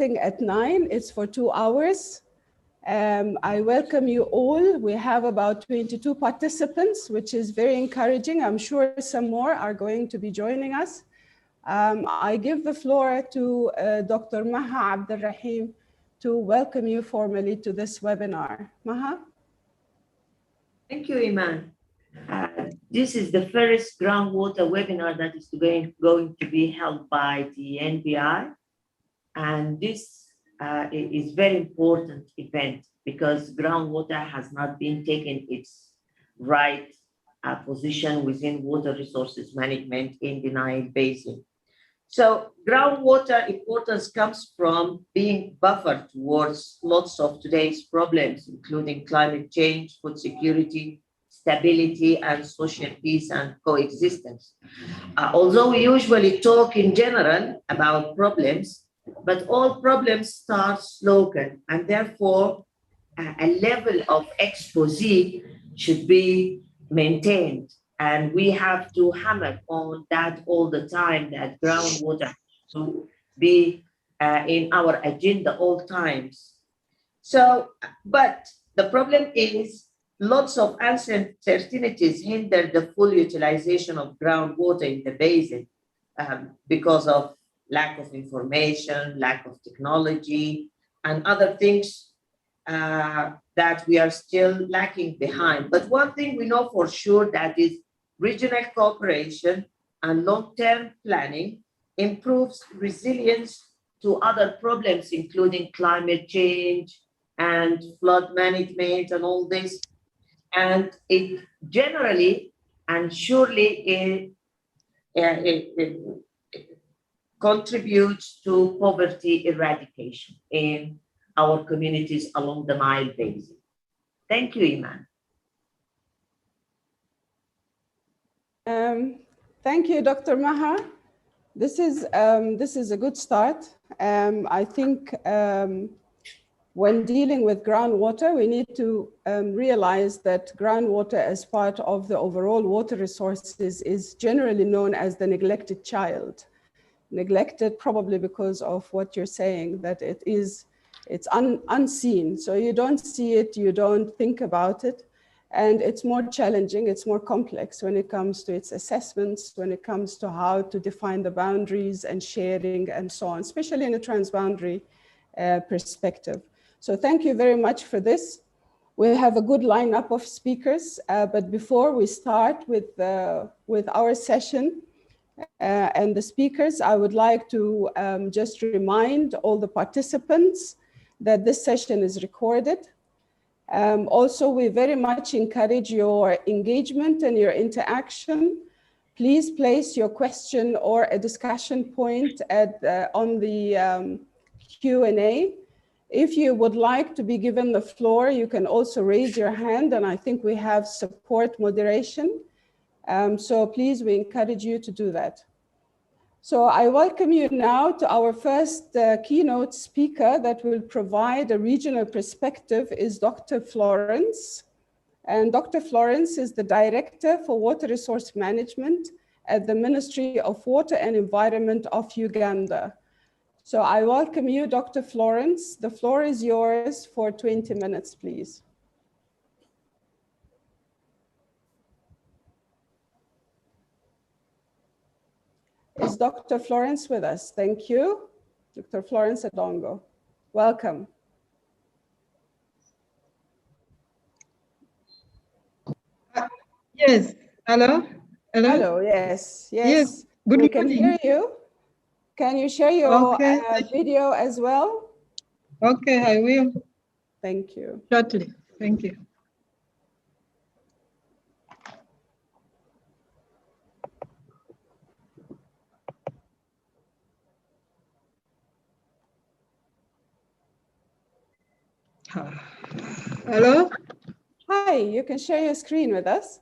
at 9. It's for 2 hours. I welcome you all. We have about 22 participants, which is very encouraging. I'm sure some more are going to be joining us. I give the floor to Dr. Maha Abdelrahim to welcome you formally to this webinar. Maha? Thank you, Iman. This is the first groundwater webinar that is going to be held by the NBI. And this is very important event because groundwater has not been taken its right position within water resources management in the Nile Basin. So groundwater importance comes from being buffered towards lots of today's problems, including climate change, food security, stability, and social peace and coexistence. Although we usually talk in general about problems, but all problems start local, and therefore a level of expose should be maintained. And we have to hammer on that all the time, that groundwater to be in our agenda all times. So, but the problem is lots of uncertainties hinder the full utilization of groundwater in the basin because of lack of information, lack of technology, and other things that we are still lacking behind. But one thing we know for sure, that is regional cooperation and long-term planning improves resilience to other problems, including climate change and flood management and all this. And it generally and surely it contributes to poverty eradication in our communities along the Nile Basin. Thank you, Iman. Thank you, Dr. Maha. This is a good start. I think when dealing with groundwater, we need to realize that groundwater as part of the overall water resources is generally known as the neglected child. Neglected probably because of what you're saying, that it's unseen. So you don't see it, you don't think about it. And it's more challenging, it's more complex when it comes to its assessments, when it comes to how to define the boundaries and sharing and so on, especially in a transboundary perspective. So thank you very much for this. We have a good lineup of speakers, but before we start with our session and the speakers, I would like to just remind all the participants that this session is recorded. Also, we very much encourage your engagement and your interaction. Please place your question or a discussion point on the Q&A. If you would like to be given the floor, you can also raise your hand, and I think we have support moderation. So please, we encourage you to do that. So I welcome you now to our first keynote speaker that will provide a regional perspective is Dr. Florence. And Dr. Florence is the Director for Water Resource Management at the Ministry of Water and Environment of Uganda. So I welcome you, Dr. Florence. The floor is yours for 20 minutes, please. Is Dr. Florence with us? Thank you. Dr. Florence Adongo, welcome. Yes, hello? Hello? Hello, yes. Good we can morning. Hear you. Can you share your video as well? Okay, I will. Thank you. Shortly, thank you. Hello? Hi, you can share your screen with us.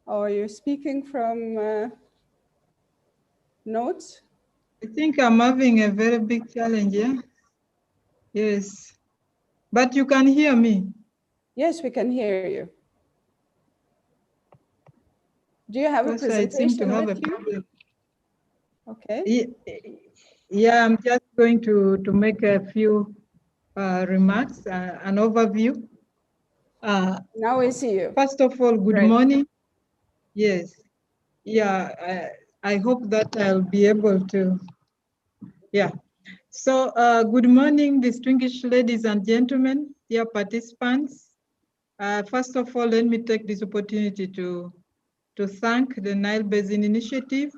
Or you're speaking from notes? I think I'm having a very big challenge, yeah? Yes. But you can hear me? Yes, we can hear you. Do you have a presentation I seem to have with a problem. Okay. Yeah, I'm just going to make a few remarks, an overview. Now we see you. First of all, good Great. morning. Yes. Yeah, I hope that I'll be able to. Yeah. So good morning, distinguished ladies and gentlemen, dear participants. First of all, let me take this opportunity to thank the Nile Basin Initiative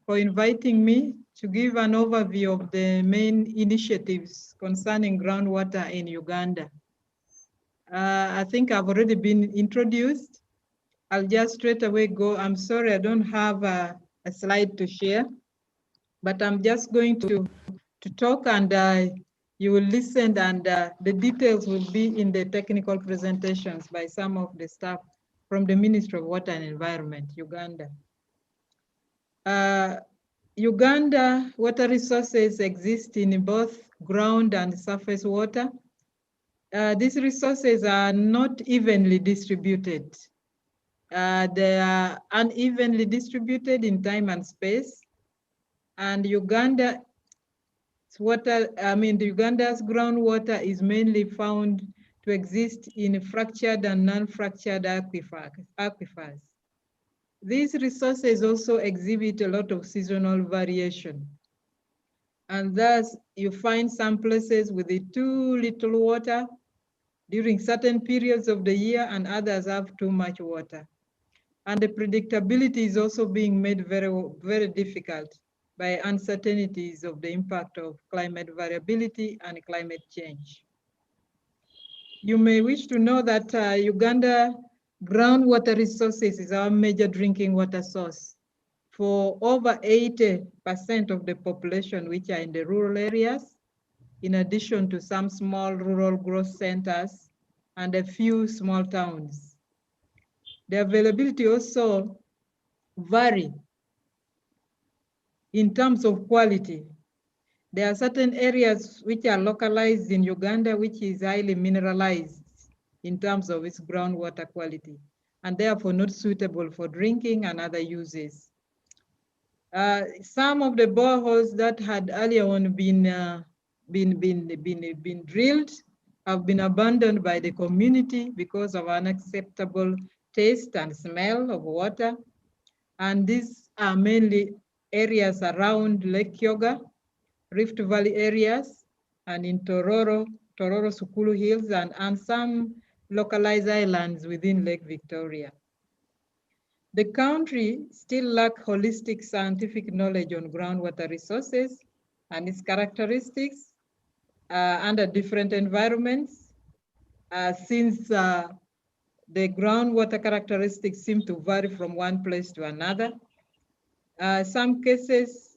for inviting me to give an overview of the main initiatives concerning groundwater in Uganda. I think I've already been introduced. I'll just straight away go. I'm sorry, I don't have a slide to share, but I'm just going to talk, and you will listen, and the details will be in the technical presentations by some of the staff from the Ministry of Water and Environment, Uganda. Uganda water resources exist in both ground and surface water. These resources are not evenly distributed. They are unevenly distributed in time and space. And Uganda's groundwater is mainly found to exist in fractured and non-fractured aquifers. These resources also exhibit a lot of seasonal variation. And thus you find some places with too little water during certain periods of the year, and others have too much water. And the predictability is also being made very, very difficult by uncertainties of the impact of climate variability and climate change. You may wish to know that Uganda groundwater resources is our major drinking water source for over 80% of the population, which are in the rural areas, in addition to some small rural growth centers and a few small towns. The availability also vary in terms of quality. There are certain areas which are localized in Uganda, which is highly mineralized in terms of its groundwater quality, and therefore not suitable for drinking and other uses. Some of the boreholes that had earlier on been drilled have been abandoned by the community because of unacceptable taste and smell of water. And these are mainly areas around Lake Kyoga, Rift Valley areas, and in Tororo, Sukulu Hills, and some localized islands within Lake Victoria. The country still lacks holistic scientific knowledge on groundwater resources and its characteristics under different environments, since the groundwater characteristics seem to vary from one place to another. Some cases,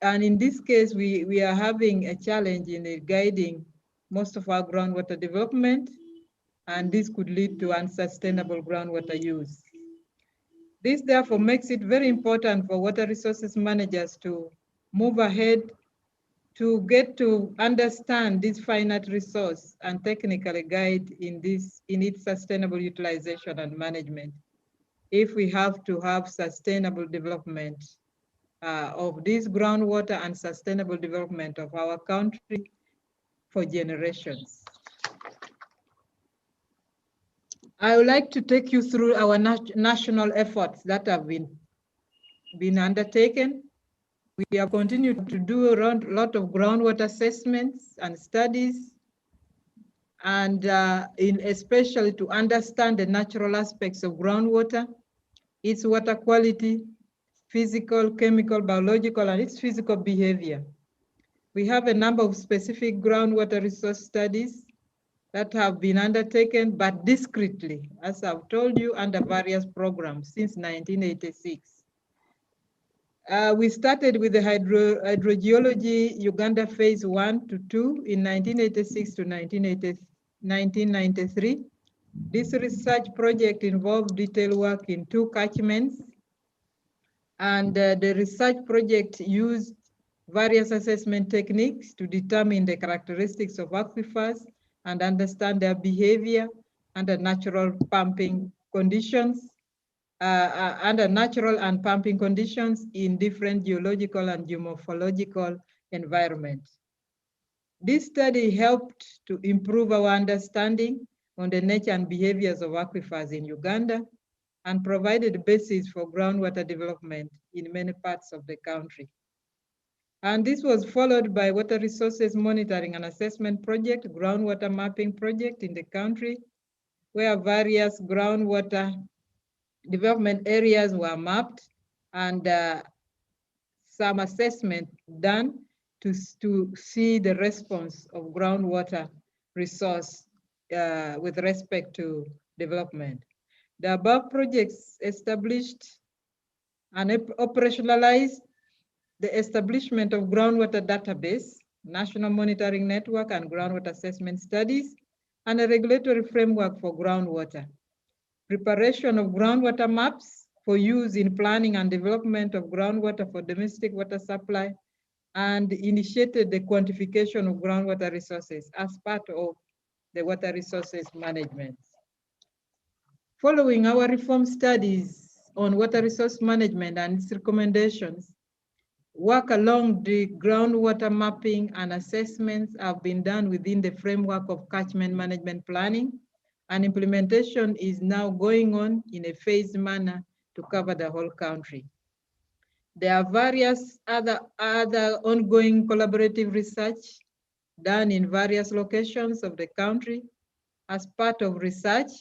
and in this case, we are having a challenge in guiding most of our groundwater development, and this could lead to unsustainable groundwater use. This therefore makes it very important for water resources managers to move ahead to get to understand this finite resource and technically guide in its sustainable utilization and management, if we have to have sustainable development of this groundwater and sustainable development of our country for generations. I would like to take you through our national efforts that have been undertaken. We have continued to do a lot of groundwater assessments and studies, and especially to understand the natural aspects of groundwater, its water quality, physical, chemical, biological, and its physical behavior. We have a number of specific groundwater resource studies that have been undertaken, but discreetly, as I've told you, under various programs since 1986. We started with the hydrogeology Uganda phase 1 to 2 in 1986 to 1993. This research project involved detailed work in 2 catchments, and the research project used various assessment techniques to determine the characteristics of aquifers and understand their behavior under natural pumping conditions. under natural and pumping conditions in different geological and geomorphological environments. This study helped to improve our understanding on the nature and behaviors of aquifers in Uganda and provided a basis for groundwater development in many parts of the country. And this was followed by water resources monitoring and assessment project, groundwater mapping project in the country, where various groundwater development areas were mapped and some assessment done to see the response of groundwater resource with respect to development. The above projects established and operationalized the establishment of groundwater database, national monitoring network and groundwater assessment studies, and a regulatory framework for groundwater. Preparation of groundwater maps for use in planning and development of groundwater for domestic water supply, and initiated the quantification of groundwater resources as part of the water resources management. Following our reform studies on water resource management and its recommendations, work along the groundwater mapping and assessments have been done within the framework of catchment management planning, and implementation is now going on in a phased manner to cover the whole country. There are various other ongoing collaborative research done in various locations of the country as part of research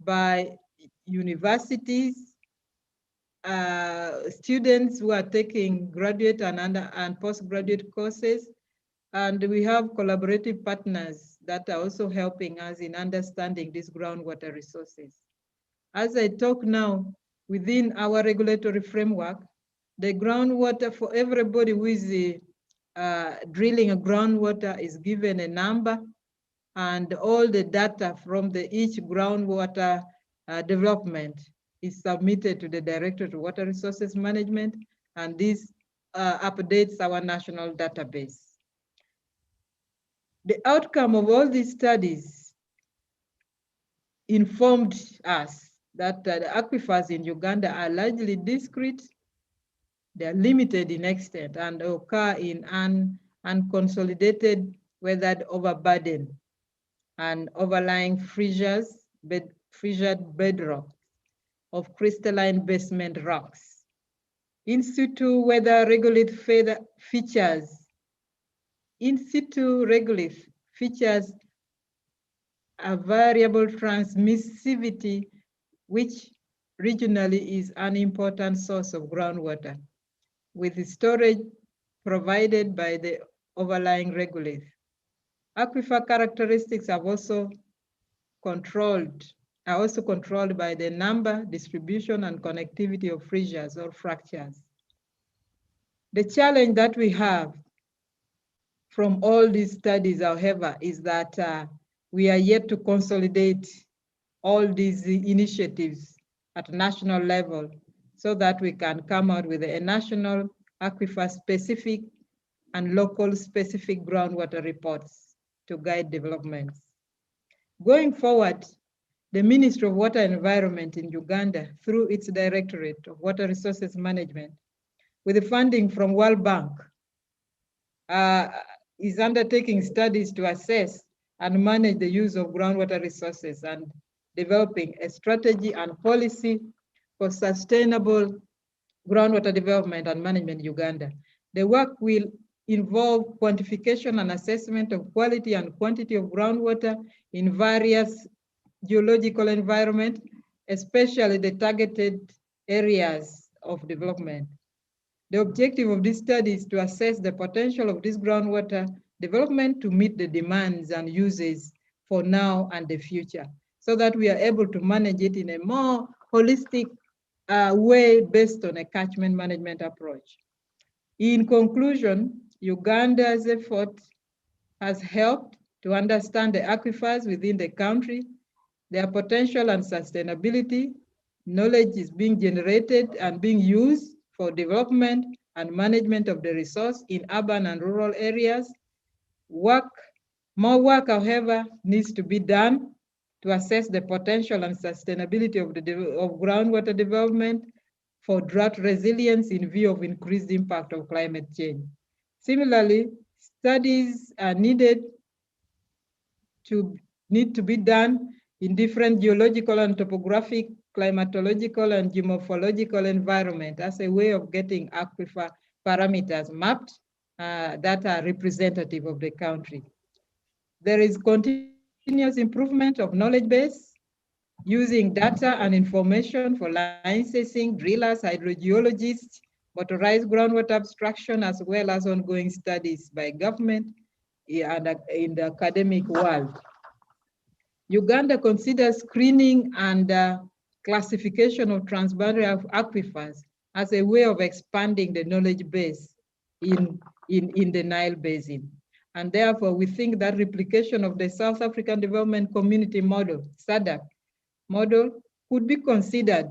by universities, students who are taking graduate and postgraduate courses, and we have collaborative partners that are also helping us in understanding these groundwater resources. As I talk now, within our regulatory framework, the groundwater for everybody who is drilling a groundwater is given a number, and all the data from each groundwater development is submitted to the Directorate of Water Resources Management, and this updates our national database. The outcome of all these studies informed us that the aquifers in Uganda are largely discrete, they're limited in extent, and occur in unconsolidated weathered overburden and overlying fissured bedrock of crystalline basement rocks. In situ weather regolith features. In situ regolith features a variable transmissivity, which regionally is an important source of groundwater, with storage provided by the overlying regolith. Aquifer characteristics are also controlled by the number, distribution, and connectivity of fissures or fractures. The challenge that we have from all these studies, however, is that we are yet to consolidate all these initiatives at national level so that we can come out with a national aquifer-specific and local-specific groundwater reports to guide developments. Going forward, the Ministry of Water and Environment in Uganda, through its Directorate of Water Resources Management, with the funding from World Bank, is undertaking studies to assess and manage the use of groundwater resources and developing a strategy and policy for sustainable groundwater development and management in Uganda. The work will involve quantification and assessment of quality and quantity of groundwater in various geological environments, especially the targeted areas of development. The objective of this study is to assess the potential of this groundwater development to meet the demands and uses for now and the future, so that we are able to manage it in a more holistic way based on a catchment management approach. In conclusion, Uganda's effort has helped to understand the aquifers within the country, their potential and sustainability. Knowledge is being generated and being used for development and management of the resource in urban and rural areas. More work, however, needs to be done to assess the potential and sustainability of groundwater development for drought resilience in view of increased impact of climate change. Similarly, studies are need to be done in different geological and topographic, climatological and geomorphological environment as a way of getting aquifer parameters mapped that are representative of the country. There is continuous improvement of knowledge base using data and information for licensing, drillers, hydrogeologists, motorized groundwater abstraction, as well as ongoing studies by government and in the academic world. Uganda considers screening and classification of transboundary aquifers as a way of expanding the knowledge base in the Nile Basin. And therefore, we think that replication of the South African Development Community Model, SADC model, could be considered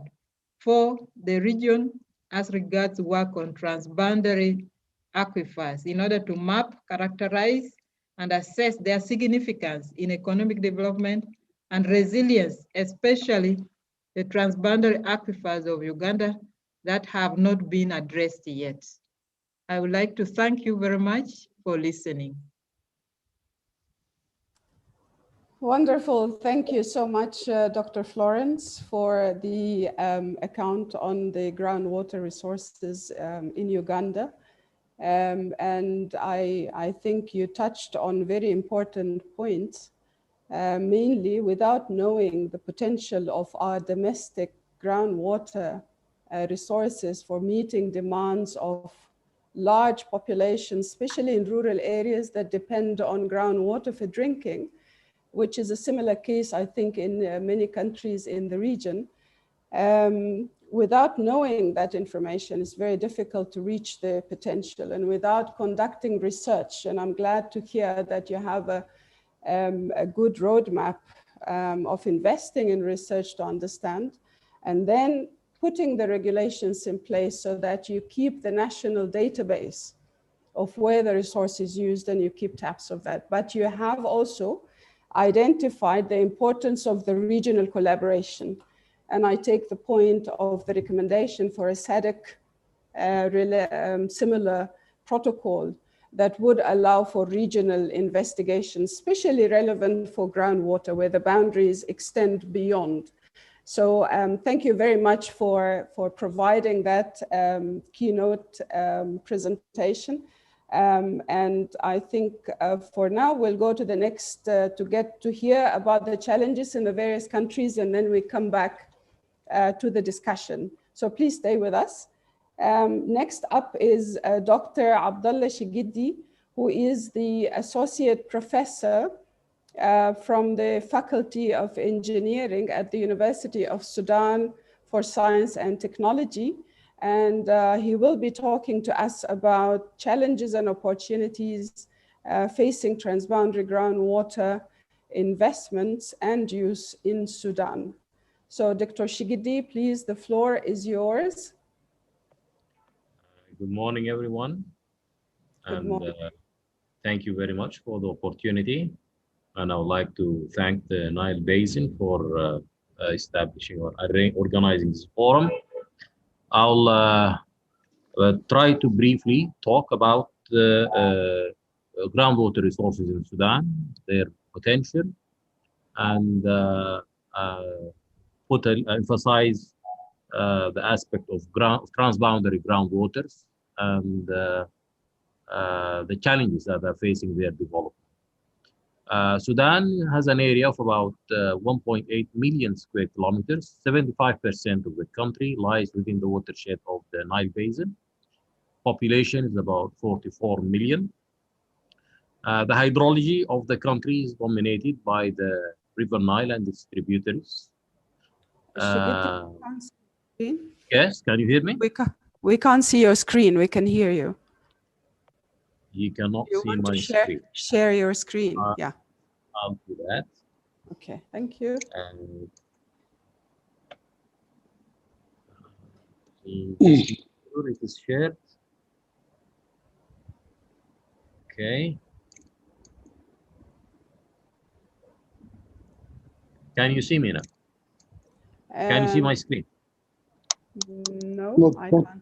for the region as regards work on transboundary aquifers in order to map, characterize, and assess their significance in economic development and resilience, especially the transboundary aquifers of Uganda that have not been addressed yet. I would like to thank you very much for listening. Wonderful. Thank you so much, Dr. Florence, for the account on the groundwater resources in Uganda. And I think you touched on very important points, mainly without knowing the potential of our domestic groundwater resources for meeting demands of large populations, especially in rural areas that depend on groundwater for drinking, which is a similar case, I think, in many countries in the region. Without knowing that information, it's very difficult to reach the potential, and without conducting research. And I'm glad to hear that you have a good roadmap of investing in research to understand, and then putting the regulations in place so that you keep the national database of where the resource is used and you keep tabs of that. But you have also identified the importance of the regional collaboration. And I take the point of the recommendation for a SADC similar protocol that would allow for regional investigations, especially relevant for groundwater where the boundaries extend beyond. So thank you very much for providing that keynote presentation. And I think for now, we'll go to the next to get to hear about the challenges in the various countries, and then we come back to the discussion. So please stay with us. Next up is Dr. Abdullah Shigidi, who is the Associate Professor from the Faculty of Engineering at the University of Sudan for Science and Technology. And he will be talking to us about challenges and opportunities facing transboundary groundwater investments and use in Sudan. So Dr. Shigidi, please, the floor is yours. Good morning, everyone. And thank you very much for the opportunity. And I would like to thank the Nile Basin for establishing or organizing this forum. I'll try to briefly talk about the groundwater resources in Sudan, their potential, and emphasize the aspect of transboundary groundwaters and the challenges that are facing their development. Sudan has an area of about 1.8 million square kilometers. 75% of the country lies within the watershed of the Nile Basin. Population is about 44 million. The hydrology of the country is dominated by the River Nile and its tributaries. Yes, can you hear me? We can't see your screen. We can hear you. You cannot see my screen. Share your screen. Yeah. I'll do that. Okay, thank you. And it is shared. Okay. Can you see me now? Can you see my screen? No, No, I no. can't.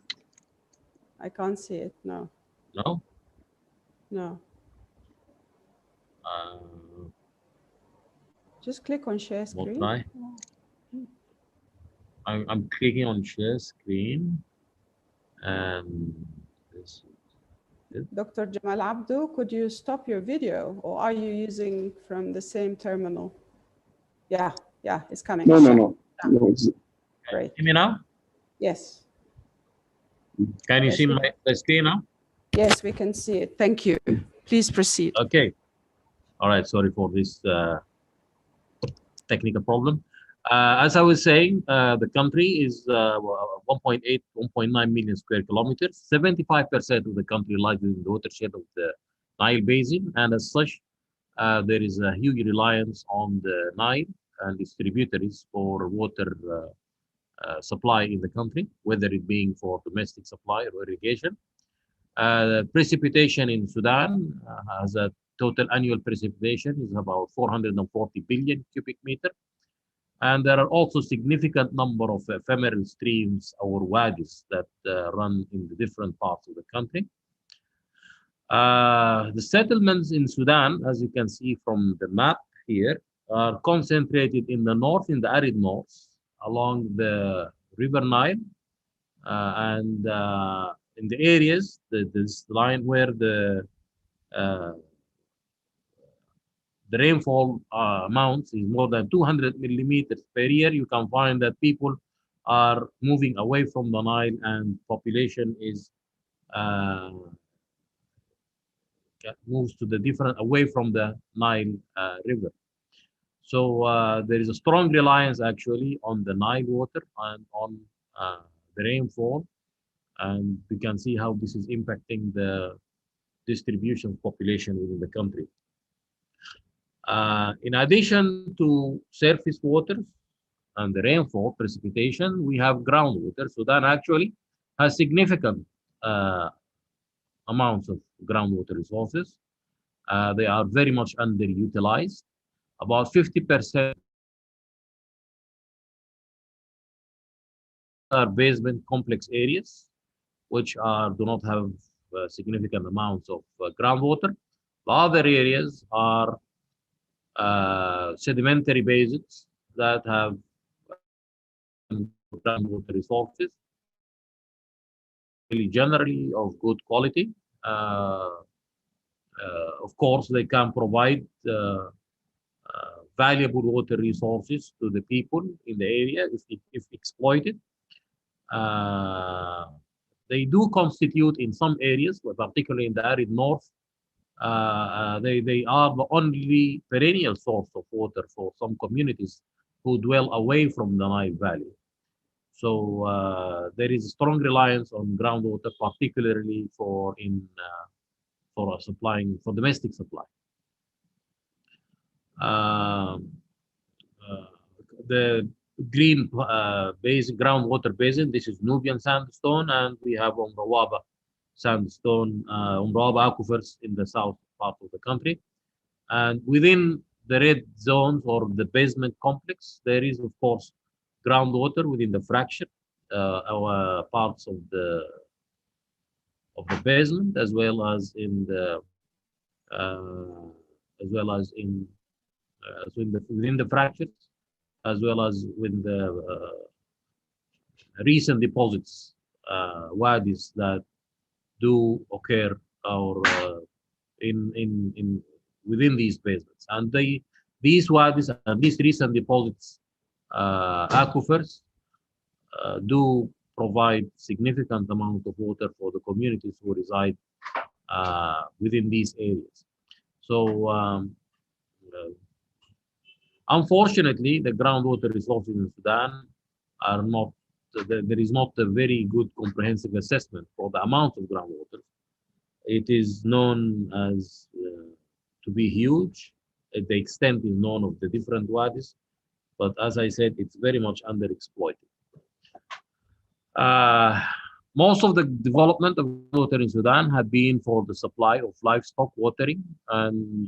I can't see it. No, No? no. Uh, Just click on share we'll screen. try. I'm clicking on share screen, and this. Dr. Jamal Abdo, could you stop your video, or are you using from the same terminal? Yeah, it's coming. No, no, no. No, Can Great. you see me now? Yes. Can you Yes, see we the screen now? Yes, we can see it. Thank you. Please proceed. Okay. All right. Sorry for this technical problem. As I was saying, the country is 1.8, 1.9 million square kilometers. 75% of the country lies within the watershed of the Nile Basin, and as such, there is a huge reliance on the Nile and its tributaries for water supply in the country, whether it being for domestic supply or irrigation. Precipitation in Sudan has a total annual precipitation is about 440 billion cubic meter. And there are also significant number of ephemeral streams or wadis that run in the different parts of the country. The settlements in Sudan, as you can see from the map here, are concentrated in the north, in the arid north, along the River Nile, and in the areas, this line where uh, the rainfall amounts is more than 200 millimeters per year, you can find that people are moving away from the Nile and population is moves to the different away from the Nile river. So there is a strong reliance actually on the Nile water and on the rainfall, and we can see how this is impacting the distribution of population within the country. In addition to surface waters and the rainfall precipitation, we have groundwater. Sudan actually has significant amounts of groundwater resources. They are very much underutilized. About 50% are basement complex areas, which do not have significant amounts of groundwater. The other areas are sedimentary basins that have groundwater resources, really generally of good quality. Of course, they can provide valuable water resources to the people in the area if exploited. They do constitute in some areas, particularly in the arid north, they are the only perennial source of water for some communities who dwell away from the Nile Valley. So there is a strong reliance on groundwater, particularly for supplying for domestic supply. The green basin, groundwater basin. This is Nubian sandstone, and we have Umrawaba sandstone, Umrawaba aquifers in the south part of the country. And within the red zones or the basement complex, there is of course groundwater within the fracture, our parts of the basement, as well as in the within the fractures, as well as with the recent deposits, wadis that do occur or in within these basements, and these wadis and these recent deposits, aquifers, do provide significant amount of water for the communities who reside within these areas. So unfortunately, the groundwater resources in Sudan are not, there is not a very good comprehensive assessment for the amount of groundwater. It is known as to be huge. The extent is known of the different wadis, but as I said, it's very much underexploited. Most of the development of water in Sudan have been for the supply of livestock watering and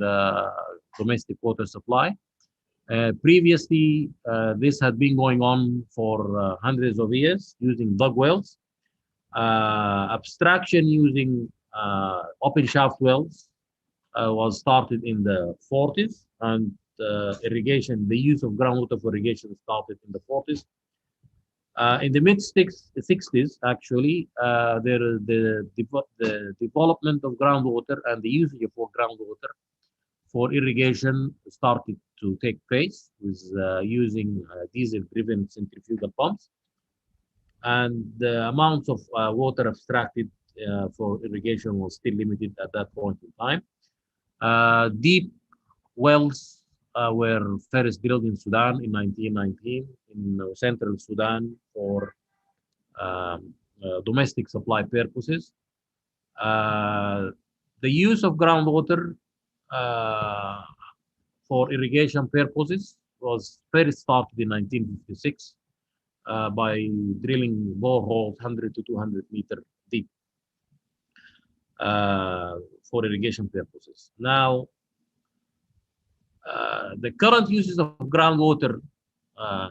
domestic water supply. Previously, this had been going on for hundreds of years using dug wells. Abstraction using open shaft wells was started in the 40s, and irrigation, the use of groundwater for irrigation started in the 40s. In the mid 60s, actually, the development of groundwater and the usage of groundwater for irrigation started to take place with using diesel-driven centrifugal pumps, and the amounts of water abstracted for irrigation was still limited at that point in time. Deep wells were first drilled in Sudan in 1919, in central Sudan for domestic supply purposes. The use of groundwater for irrigation purposes was first started in 1956 by drilling boreholes 100 to 200 meter deep for irrigation purposes. Now, the current uses of groundwater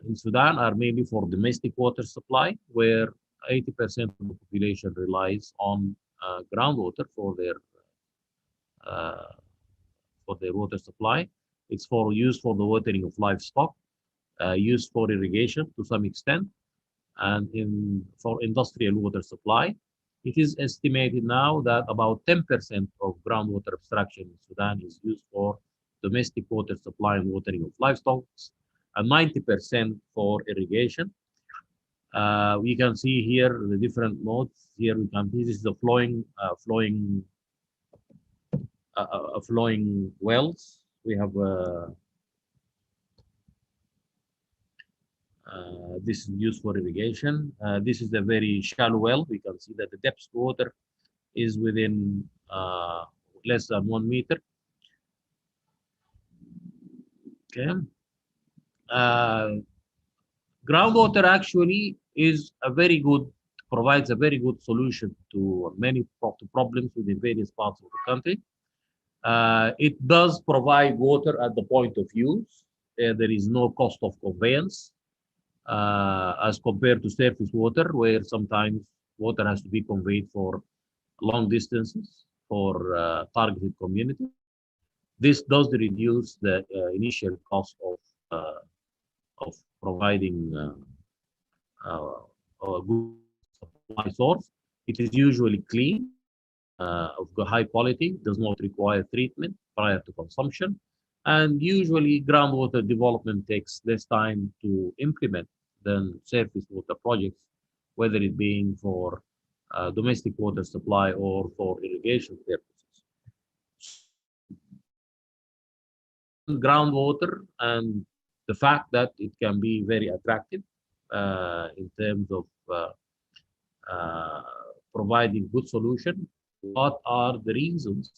in Sudan are mainly for domestic water supply, where 80% of the population relies on groundwater uh, for their water supply. It's for use for the watering of livestock, used for irrigation to some extent, and for industrial water supply. It is estimated now that about 10% of groundwater abstraction in Sudan is used for domestic water supply and watering of livestock, and 90% for irrigation. We can see here the different modes. Here we can see this is the flowing wells. We have this is used for irrigation. This is a very shallow well. We can see that the depth of water is within less than 1 meter. Okay. Groundwater actually provides a very good solution to many problems within various parts of the country. It does provide water at the point of use. There is no cost of conveyance as compared to surface water, where sometimes water has to be conveyed for long distances for targeted communities. This does reduce the initial cost of providing a good supply source. It is usually clean, of high quality, does not require treatment prior to consumption, and usually groundwater development takes less time to implement than surface water projects, whether it being for domestic water supply or for irrigation purposes. Groundwater and the fact that it can be very attractive in terms of providing good solution. What are the reasons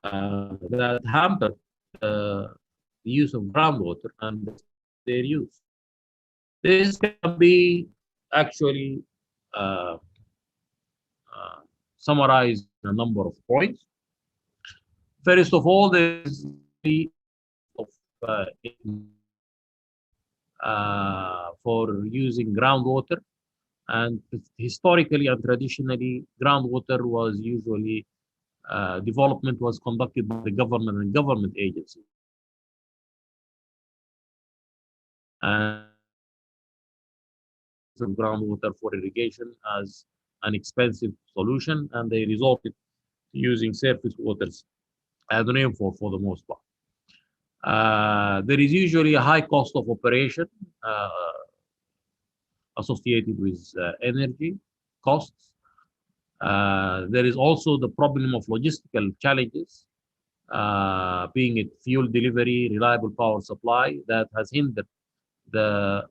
that hamper the use of groundwater and their use? This can be actually summarized in a number of points. First of all, there is the of for using groundwater, and historically and traditionally, groundwater was usually development was conducted by the government and government agencies. And groundwater for irrigation as an expensive solution, and they resorted to using surface waters as rainfall for the most part. There is usually a high cost of operation associated with energy costs. There is also the problem of logistical challenges, being it fuel delivery, reliable power supply, that has hindered the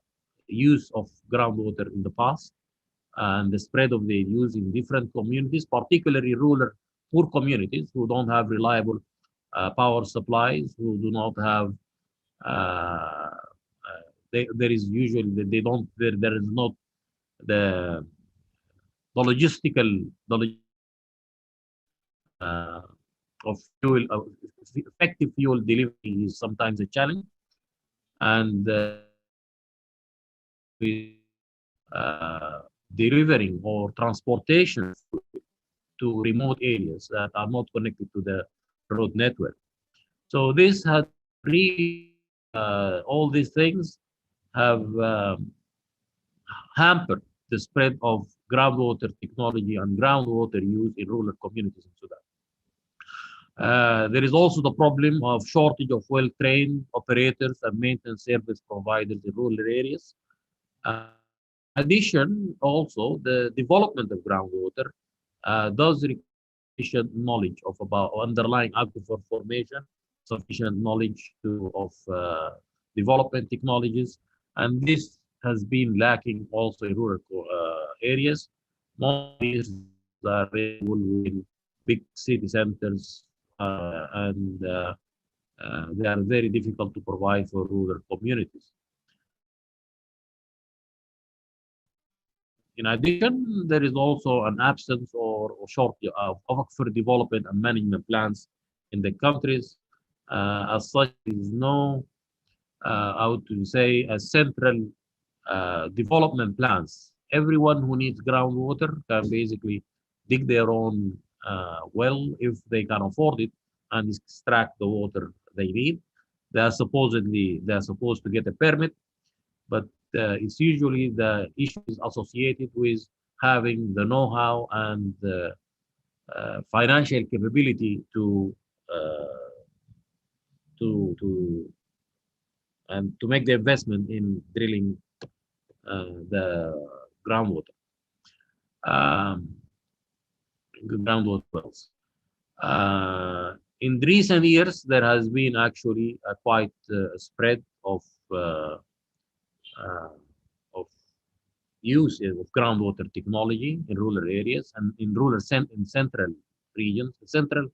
use of groundwater in the past and the spread of their use in different communities, particularly rural, poor communities who don't have reliable power supplies, who do not have there is usually they don't there is not the logistical of fuel effective fuel delivery is sometimes a challenge. and with delivering or transportation to remote areas that are not connected to the road network. So this has really, all these things have hampered the spread of groundwater technology and groundwater use in rural communities in Sudan. There is also the problem of shortage of well-trained operators and maintenance service providers in rural areas. In addition, also the development of groundwater does require sufficient knowledge of about underlying aquifer formation, sufficient knowledge of development technologies, and this has been lacking also in rural areas. Most of these resources are available within big city centers, and they are very difficult to provide for rural communities. In addition, there is also an absence or shortage of aquifer development and management plans in the countries. As such, there is no, I would say, a central development plans. Everyone who needs groundwater can basically dig their own well if they can afford it and extract the water they need. They're supposed to get a permit, but it's usually the issues associated with having the know-how and the financial capability uh, to and to make the investment in drilling the groundwater um, groundwater wells. In recent years, there has been actually a quite spread uh, uh, of use of groundwater technology in rural areas and in in central regions. Central,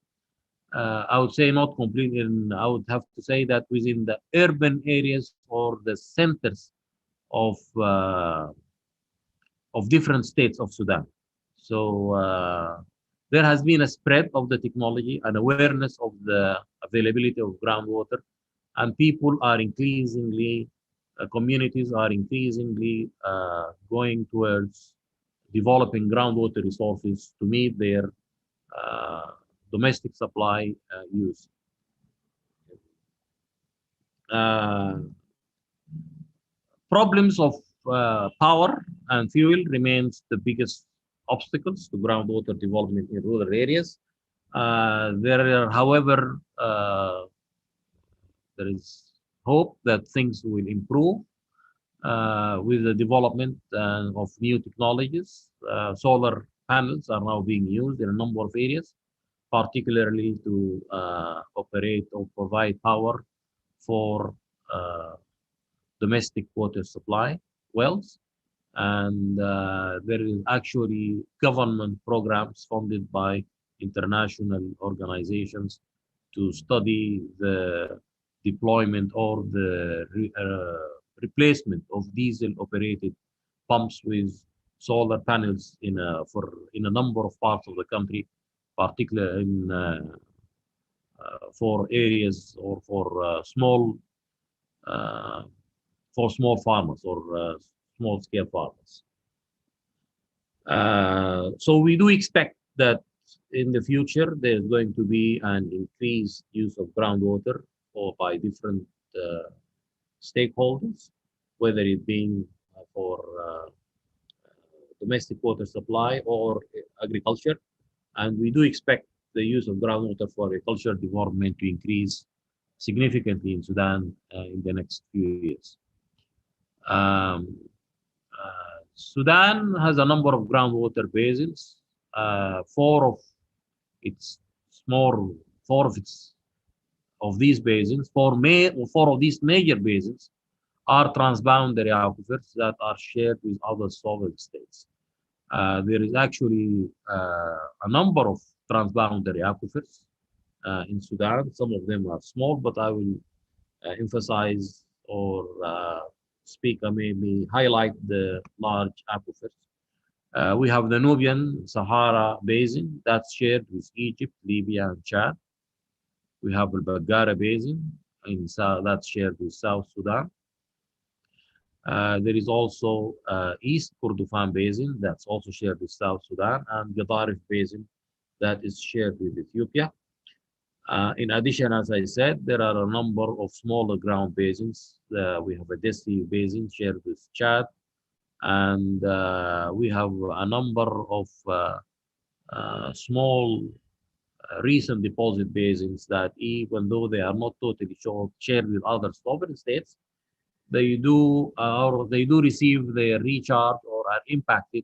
I would say not completely. I would have to say that within the urban areas or the centers of different states of Sudan. So there has been a spread of the technology and awareness of the availability of groundwater, and people are increasingly, communities are increasingly going towards developing groundwater resources to meet their uh, domestic supply use. Uh, Problems of power and fuel remains the biggest obstacles to groundwater development in rural areas. There are, however, there is hope that things will improve with the development of new technologies. Solar panels are now being used in a number of areas, particularly to operate or provide power for domestic water supply wells. And there is actually government programs funded by international organizations to study the deployment or the replacement of diesel operated pumps with solar panels in a number of parts of the country, particularly in for areas or uh, for small farmers or small scale farmers. So we do expect that in the future there's going to be an increased use of groundwater or by different stakeholders, whether it being for domestic water supply or agriculture. And we do expect the use of groundwater for agricultural development to increase significantly in Sudan in the next few years. Um, Sudan has a number of groundwater basins. Four of its small, four of its of these basins, four of these major basins are transboundary aquifers that are shared with other sovereign states. There is actually a number of transboundary aquifers in Sudan. Some of them are small, but I will emphasize or speak, maybe highlight the large aquifers. We have the Nubian Sahara Basin that's shared with Egypt, Libya, and Chad. We have the Baggara Basin, in South, that's shared with South Sudan. There is also East Kordofan Basin that's also shared with South Sudan, and Gadaref Basin that is shared with Ethiopia. In addition, as I said, there are a number of smaller ground basins. We have a Desi Basin shared with Chad, and we have a number of small recent deposit basins that, even though they are not totally shared with other sovereign states, they do receive their recharge or are impacted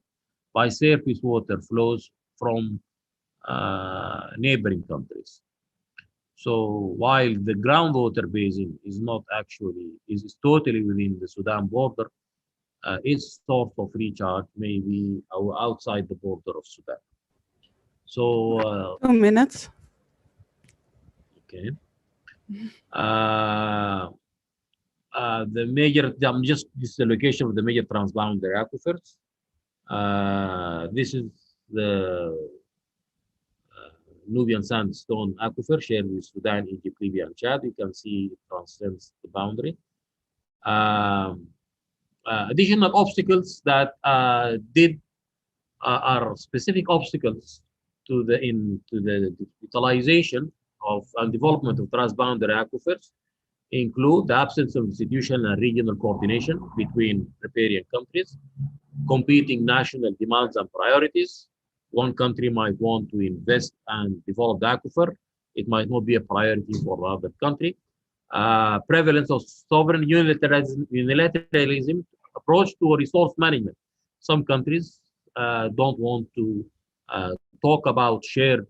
by surface water flows from neighboring countries. So while the groundwater basin is not actually is totally within the Sudan border, its source of recharge may be outside the border of Sudan. So 2 minutes. okay. The major, this is the location of the major transboundary aquifers. This is the Nubian sandstone aquifer shared with Sudan, Egypt, Libya, and Chad. You can see it transcends the boundary. Additional obstacles that are specific obstacles to the utilization of and development of transboundary aquifers include the absence of institutional and regional coordination between riparian countries, competing national demands and priorities. One country might want to invest and develop the aquifer. It might not be a priority for the other country. Prevalence of sovereign unilateralism approach to resource management. Some countries don't want to talk about share.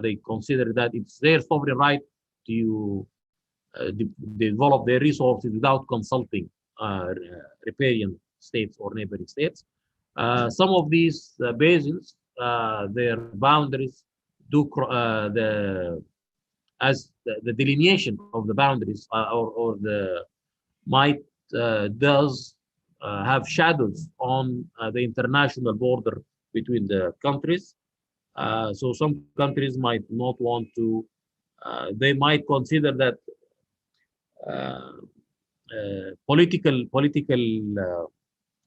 They consider that it's their sovereign right to develop their resources without consulting riparian states or neighboring states. Some of these basins, their boundaries do the delineation of the boundaries or the might does have shadows on the international border between the countries. So some countries might not want to. They might consider that political.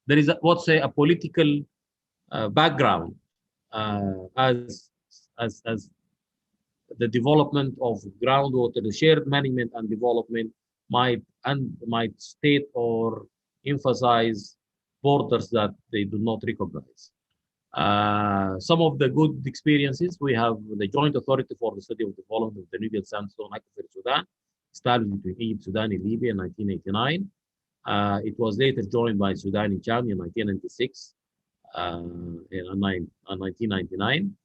There is what's say a political background as the development of groundwater, the shared management and development might state or emphasize borders that they do not recognize. Some of the good experiences, we have the Joint Authority for the Study of Development of the Nubian Sandstone Aquifer Sudan, established between Egypt, Sudan, and Libya in 1989. It was later joined by Sudan and Chad in 1996 and 1999.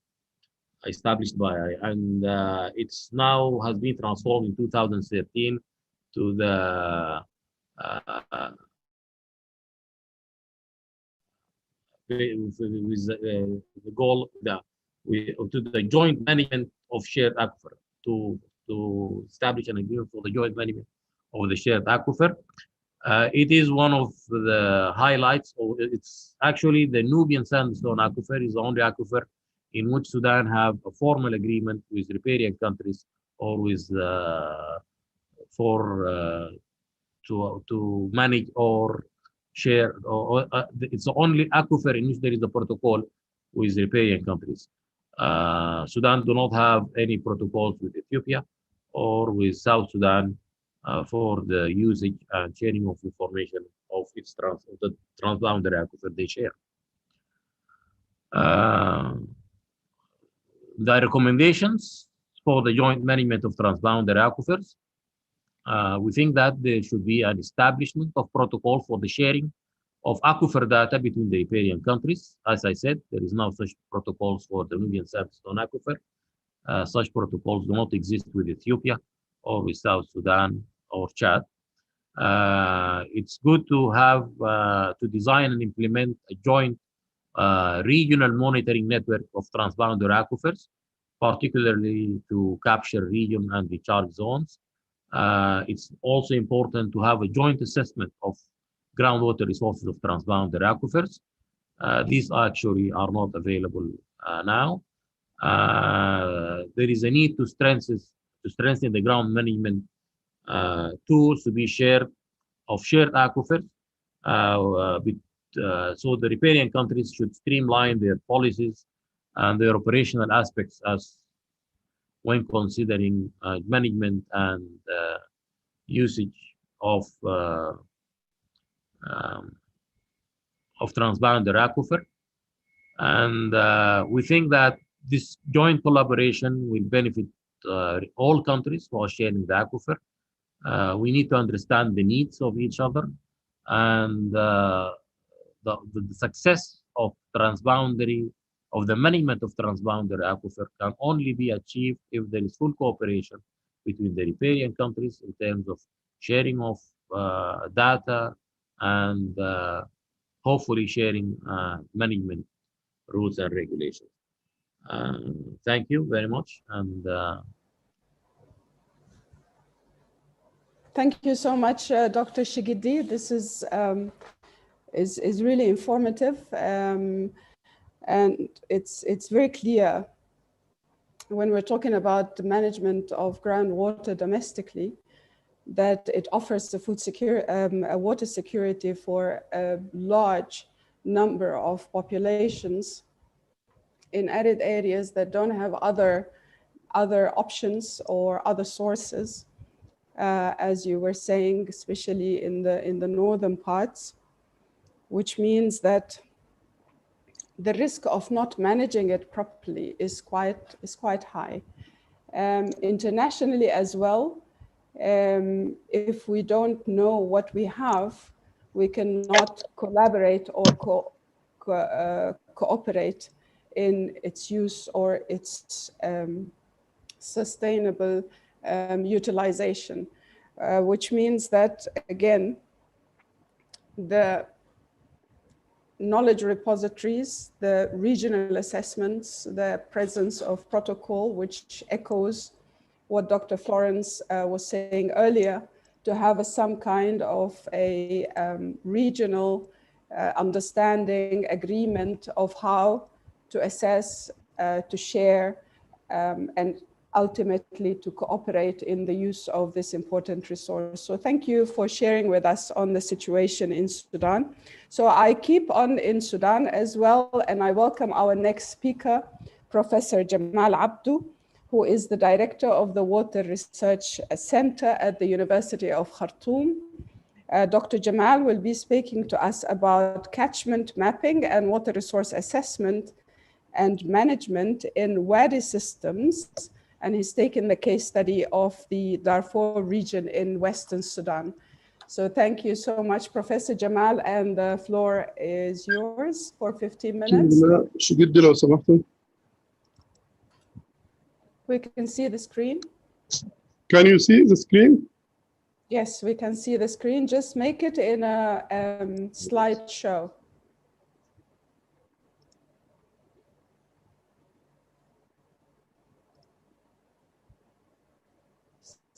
Established by, and it's now has been transformed in 2013 to the with the goal that to the joint management of shared aquifer to establish an agreement for the joint management of the shared aquifer. It is one of the highlights. It's actually the Nubian sandstone aquifer is the only aquifer in which Sudan have a formal agreement with riparian countries or with to manage or share. It's the only aquifer in which there is a protocol with riparian countries. Sudan do not have any protocols with Ethiopia or with South Sudan for the usage and sharing of information of the transboundary aquifer they share. The recommendations for the joint management of transboundary aquifers, we think that there should be an establishment of protocol for the sharing of aquifer data between the riparian countries. As I said, there is now such protocols for the Nubian sandstone aquifer. Such protocols do not exist with Ethiopia or with South Sudan or Chad. It's good to have to design and implement a joint regional monitoring network of transboundary aquifers, particularly to capture region and recharge zones. It's also important to have a joint assessment of groundwater resources of transboundary aquifers. These actually are not available now. There is a need to strengthen the ground management tools to be shared of shared aquifers. So the riparian countries should streamline their policies and their operational aspects as when considering management and usage of um, transboundary aquifer. And we think that this joint collaboration will benefit all countries who are sharing the aquifer. We need to understand the needs of each other, and the success of transboundary, of the management of transboundary aquifer can only be achieved if there is full cooperation between the riparian countries in terms of sharing of data and hopefully sharing management rules and regulations. Thank you very much. And thank you so much, Dr. Shigidi. This is really informative, and it's very clear when we're talking about the management of groundwater domestically, that it offers the food security, water security for a large number of populations in arid areas that don't have other options or other sources, as you were saying, especially in the northern parts, which means that the risk of not managing it properly is quite high. Internationally as well, if we don't know what we have, we cannot collaborate or cooperate in its use or its sustainable utilization, which means that, again, the knowledge repositories, the regional assessments, the presence of protocol, which echoes what Dr. Florence was saying earlier, to have some kind of a regional understanding, agreement of how to assess, to share, and ultimately to cooperate in the use of this important resource. So thank you for sharing with us on the situation in Sudan. So I keep on in Sudan as well, and I welcome our next speaker, Professor Jamal Abdu, who is the director of the Water Research Center at the University of Khartoum. Dr. Jamal will be speaking to us about catchment mapping and water resource assessment and management in wadi systems, and he's taken the case study of the Darfur region in Western Sudan. So thank you so much, Professor Jamal, and the floor is yours for 15 minutes. We can see the screen. Can you see the screen? Yes, we can see the screen. Just make it in a slideshow.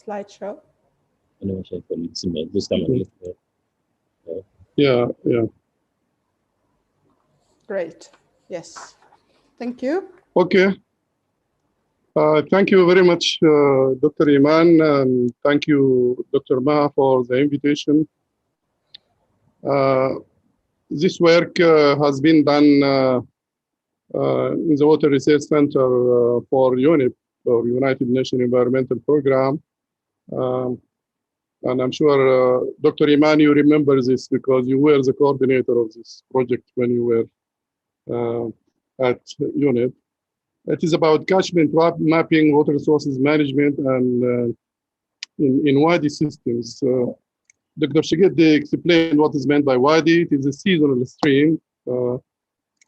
Slideshow. Yeah. Great. Yes. Thank you. Okay. Thank you very much, Dr. Iman, and thank you, Dr. Maha, for the invitation. This work has been done in the Water Research Center for UNEP, or United Nations Environmental Program. And I'm sure, Dr. Iman, you remember this because you were the coordinator of this project when you were at UNEP. It is about catchment mapping, water resources management, and in wadi systems. Dr. Shigedi explained what is meant by wadi. It is a seasonal stream, but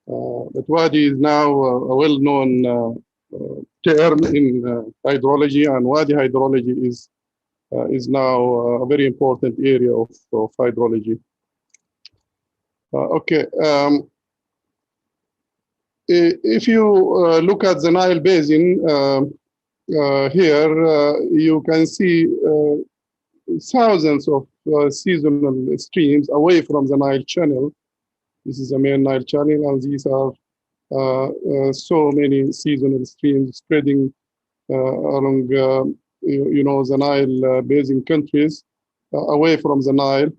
wadi is now a well-known term in hydrology, and wadi hydrology is now a very important area of hydrology. Okay. If you look at the Nile Basin here, you can see thousands of seasonal streams away from the Nile Channel. This is the main Nile Channel, and these are so many seasonal streams spreading along the Nile basin countries away from the Nile.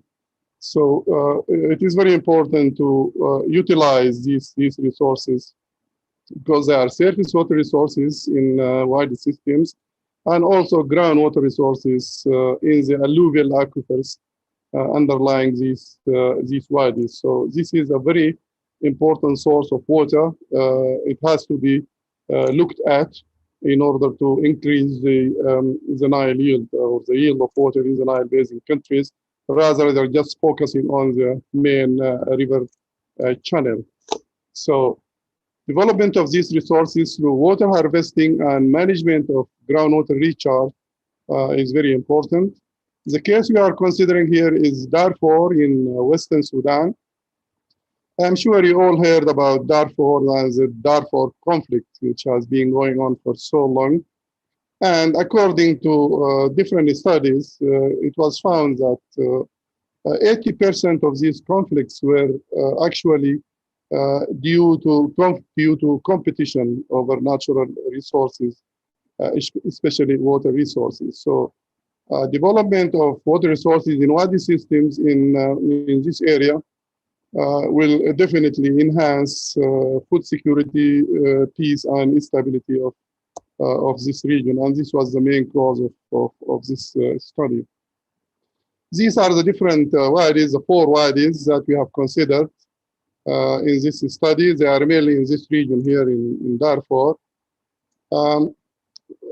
So it is very important to utilize these resources because there are surface water resources in wide systems and also groundwater resources in the alluvial aquifers underlying these wadis. So this is a very important source of water. It has to be looked at in order to increase the Nile yield or the yield of water in the Nile basin countries, rather than just focusing on the main river channel. So development of these resources through water harvesting and management of groundwater recharge is very important. The case we are considering here is Darfur in Western Sudan. I'm sure you all heard about Darfur and the Darfur conflict, which has been going on for so long. And according to different studies, it was found that 80% of these conflicts were actually due to competition over natural resources, especially water resources. So development of water resources in wadi systems in this area will definitely enhance food security, peace, and stability of this region. And this was the main cause of this study. These are the different wadis, the 4 wadis that we have considered in this study. They are mainly in this region here in Darfur.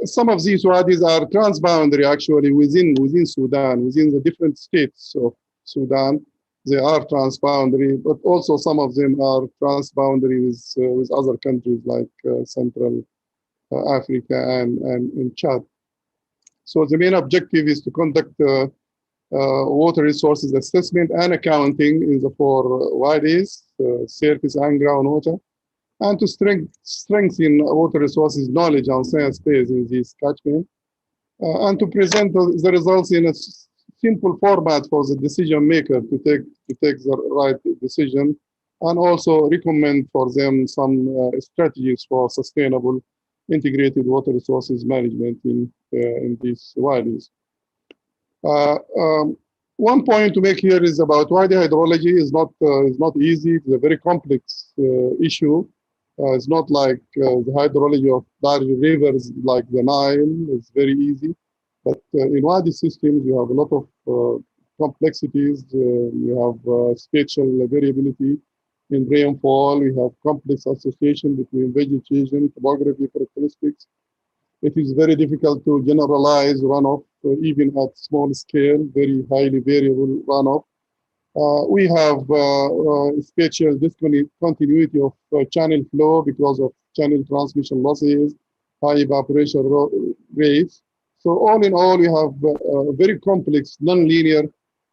Some of these wadis are transboundary actually within Sudan, within the different states of Sudan. They are transboundary, but also some of them are transboundary with other countries like Central Africa and Chad. So the main objective is to conduct water resources assessment and accounting in the 4 wadis, surface and groundwater, and to strengthen water resources knowledge and science base in this catchment, and to present the results in a simple format for the decision maker to take the right decision, and also recommend for them some strategies for sustainable integrated water resources management in these wadis. One point to make here is about wadi hydrology is not easy. It's a very complex issue. It's not like the hydrology of large rivers like the Nile. It's very easy. But in wadi systems, you have a lot of complexities. You have spatial variability in rainfall. We have complex association between vegetation, topography characteristics. It is very difficult to generalize runoff, even at small scale, very highly variable runoff. We have spatial discontinuity of channel flow because of channel transmission losses, high evaporation rates. So all in all, we have very complex, non-linear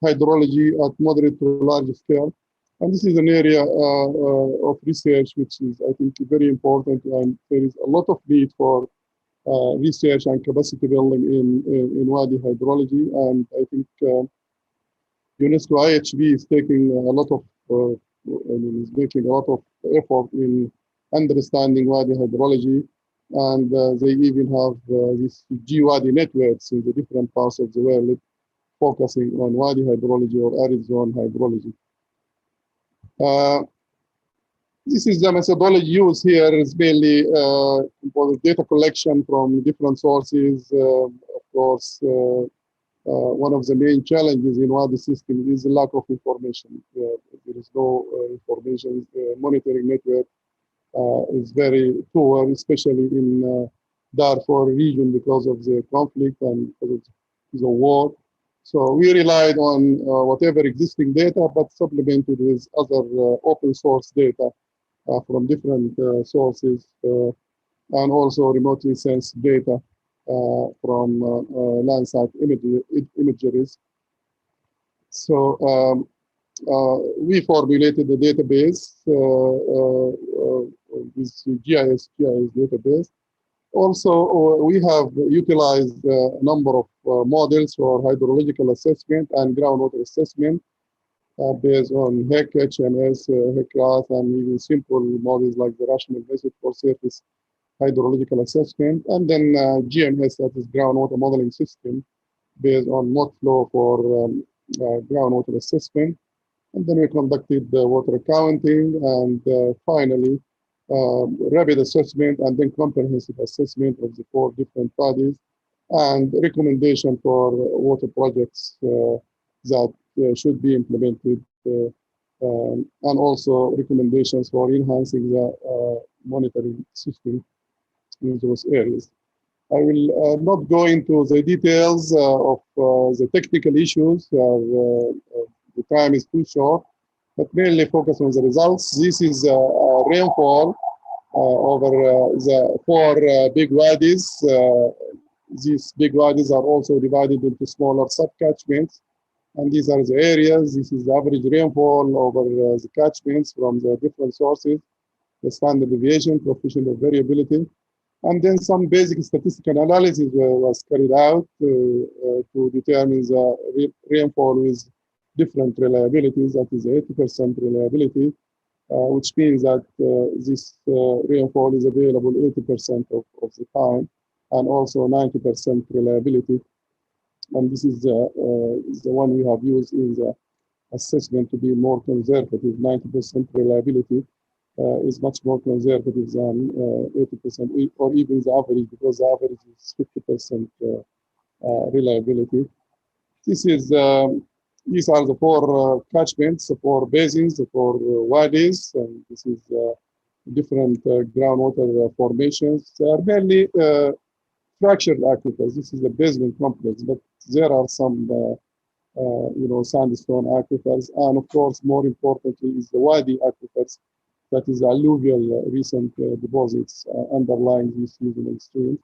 hydrology at moderate to large scale. And this is an area of research which is, I think, very important, and there is a lot of need for research and capacity building in wadi hydrology. And I think UNESCO IHB is taking a lot of, is making a lot of effort in understanding wadi hydrology. And they even have these GW1 networks in the different parts of the world focusing on wadi hydrology or arid zone hydrology. This is the methodology used here. Is mainly data collection from different sources. Of course, one of the main challenges in wadi system is the lack of information. There is no information. Monitoring network is very poor, especially in Darfur region because of the conflict and because of the war. So we relied on whatever existing data, but supplemented with other open source data from different sources, and also remotely sensed data from Landsat imageries. So we formulated the database, this GIS database. Also, we have utilized a number of models for hydrological assessment and groundwater assessment based on HEC, HMS, HECRAS, and even simple models like the rational method for surface hydrological assessment, and then GMS, that is groundwater modeling system, based on mud flow for groundwater assessment. And then we conducted the water accounting, and finally, rapid assessment, and then comprehensive assessment of the 4 different bodies, and recommendation for water projects that should be implemented, and also recommendations for enhancing the monitoring system in those areas. I will not go into the details of the technical issues. The time is too short, but mainly focus on the results. This is rainfall over the 4 big wadis. These big wadis are also divided into smaller sub-catchments, and these are the areas. This is the average rainfall over the catchments from the different sources, the standard deviation, coefficient of variability. And then some basic statistical analysis was carried out to determine the rainfall with different reliabilities, that is 80% reliability, which means that this rainfall is available 80% of the time, and also 90% reliability. And this is the one we have used in the assessment to be more conservative. 90% reliability is much more conservative than 80%, or even the average, because the average is 50% reliability. These are the 4 catchments, the 4 basins, the 4 wadis, and this is different groundwater formations. They are mainly fractured aquifers. This is the basement complex, but there are some sandstone aquifers, and of course, more importantly, is the wadi aquifers. That is alluvial recent deposits underlying these seasonal streams.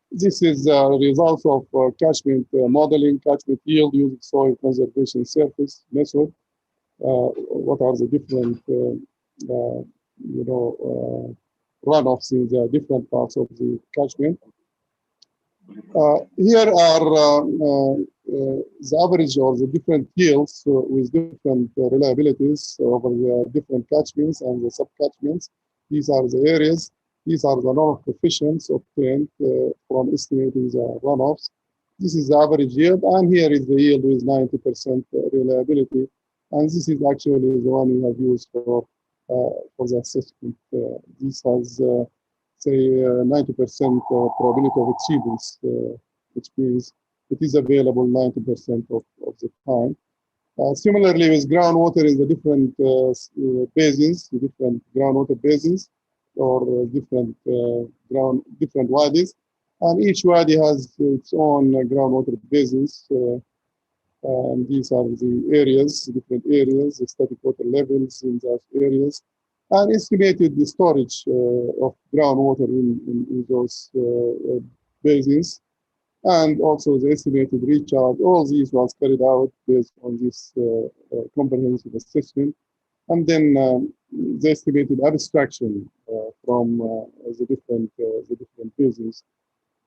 This is a result of catchment modeling, catchment yield using soil conservation surface method. What are the different, runoffs in the different parts of the catchment? Here are the average or the different yields with different reliabilities over the different catchments and the sub-catchments. These are the areas. These are the runoff coefficients obtained from estimating the runoffs. This is the average yield, and here is the yield with 90% reliability. And this is actually the one we have used for the assessment. This has, say, 90% probability of achievements, which means it is available 90% of the time. Similarly, with groundwater in the different basins, the different groundwater basins, or different wadis, and each wadi has its own groundwater basins. And these are the areas, different areas, the static water levels in those areas, and estimated the storage of groundwater in those basins, and also the estimated recharge. All these was carried out based on this comprehensive assessment, and then the estimated abstraction from the different basins.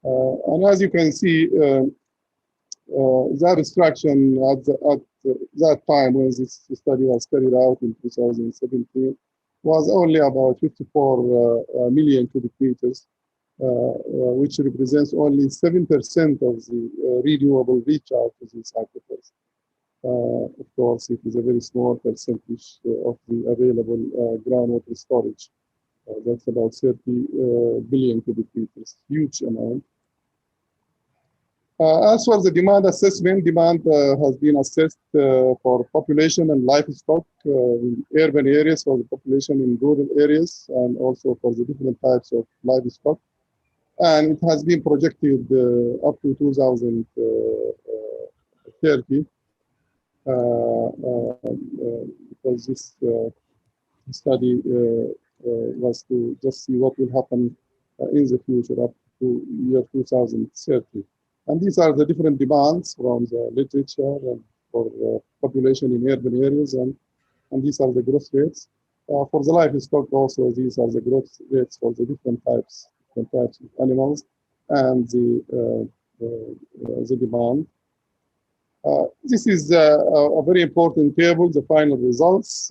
And as you can see, the abstraction at that time when this study was carried out in 2017 was only about 54 million cubic meters, which represents only 7% of the renewable recharge to these aquifers. Of course, it is a very small percentage of the available groundwater storage. That's about 30 billion cubic meters, huge amount. As for the demand assessment, demand has been assessed for population and livestock in urban areas, for the population in rural areas, and also for the different types of livestock. And it has been projected up to 2030, because this study was to just see what will happen in the future up to year 2030. And these are the different demands from the literature and for population in urban areas, and these are the growth rates. For the livestock also, these are the growth rates for the different types of animals and the demand. This is a very important table, the final results.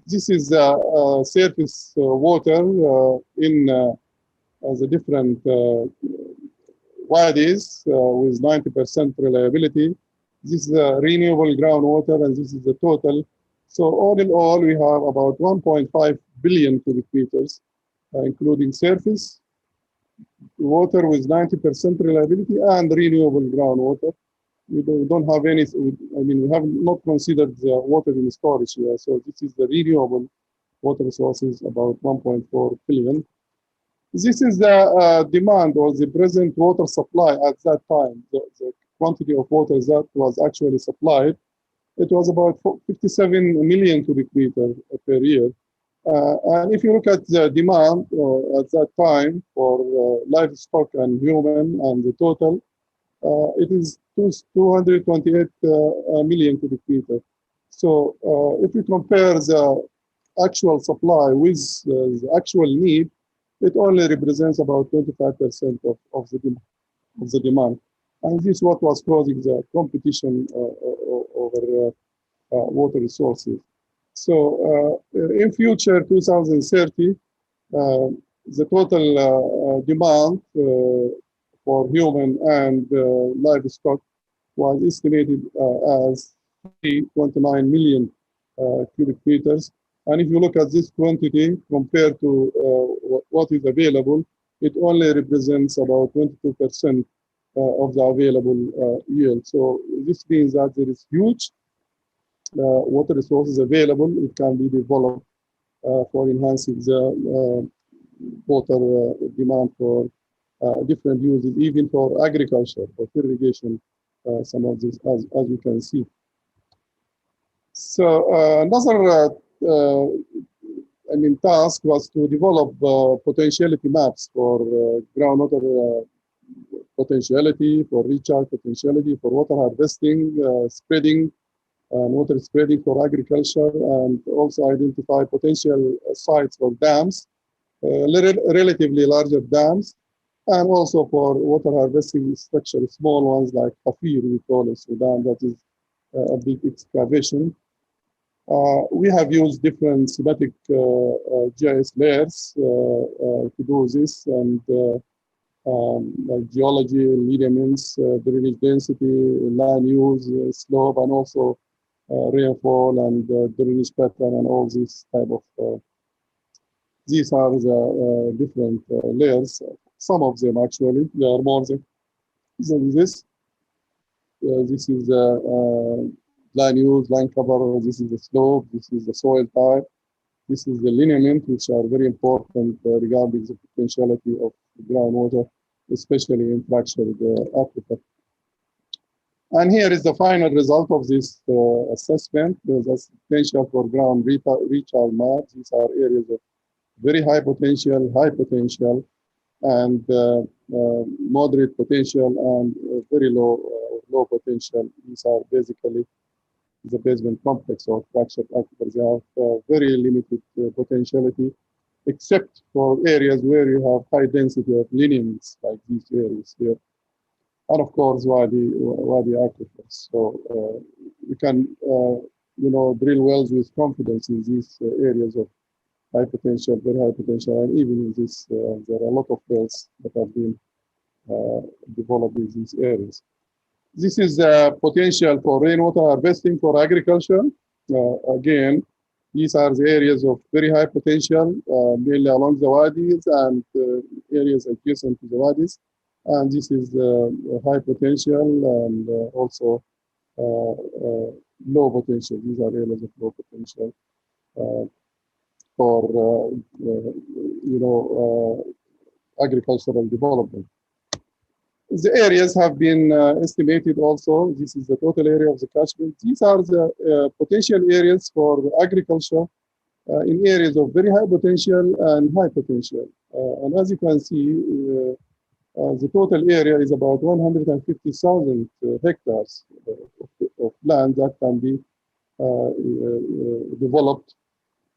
This is surface water in the different wadis with 90% reliability. This is renewable groundwater, and this is the total. So all in all, we have about 1.5 billion cubic meters, including surface water with 90% reliability and renewable groundwater. We don't have any, I mean, we have not considered the water in storage here. So this is the renewable water sources, about 1.4 billion. This is the demand or the present water supply at that time. The quantity of water that was actually supplied, it was about 57 million cubic meters per year. And if you look at the demand at that time for livestock and human and the total, it is 228 million cubic meters. So if you compare the actual supply with the actual need, it only represents about 25% of the demand. And this is what was causing the competition over water resources. So in future, 2030, the total demand for human and livestock was estimated as 29 million cubic meters. And if you look at this quantity compared to what is available, it only represents about 22% of the available yield. So this means that there is huge water resources available. It can be developed for enhancing the water demand for different uses, even for agriculture, for irrigation, some of this, as you can see. So another task was to develop potentiality maps for groundwater potentiality, for recharge potentiality, for water harvesting, spreading, and water spreading for agriculture, and also identify potential sites for dams, relatively larger dams, and also for water harvesting structure, small ones like Hafir, we call it Sudan, that is a big excavation. We have used different schematic GIS layers to do this, and like geology, lineaments, drainage density, land use, slope, and also rainfall and drainage pattern, and all these type of. These are the different layers. Some of them actually, there are more than this. This is land use, land cover. This is the slope. This is the soil type. This is the lineament, which are very important regarding the potentiality of groundwater, especially in fractured aquifer. And here is the final result of this assessment. There's a potential for ground recharge maps. These are areas of very high potential, and moderate potential, and very low potential. These are basically the basement complex of fractured aquifers. They have very limited potentiality, except for areas where you have high density of lineaments, like these areas here. And of course, wadi aquifers. So we can, drill wells with confidence in these areas of high potential, very high potential, and even in this, there are a lot of wells that have been developed in these areas. This is the potential for rainwater harvesting for agriculture. Again, these are the areas of very high potential, mainly along the wadis and areas adjacent to the wadis. And this is high potential and also low potential. These are areas of low potential for agricultural development. The areas have been estimated also. This is the total area of the catchment. These are the potential areas for agriculture in areas of very high potential and high potential. And as you can see, the total area is about 150,000 hectares of land that can be developed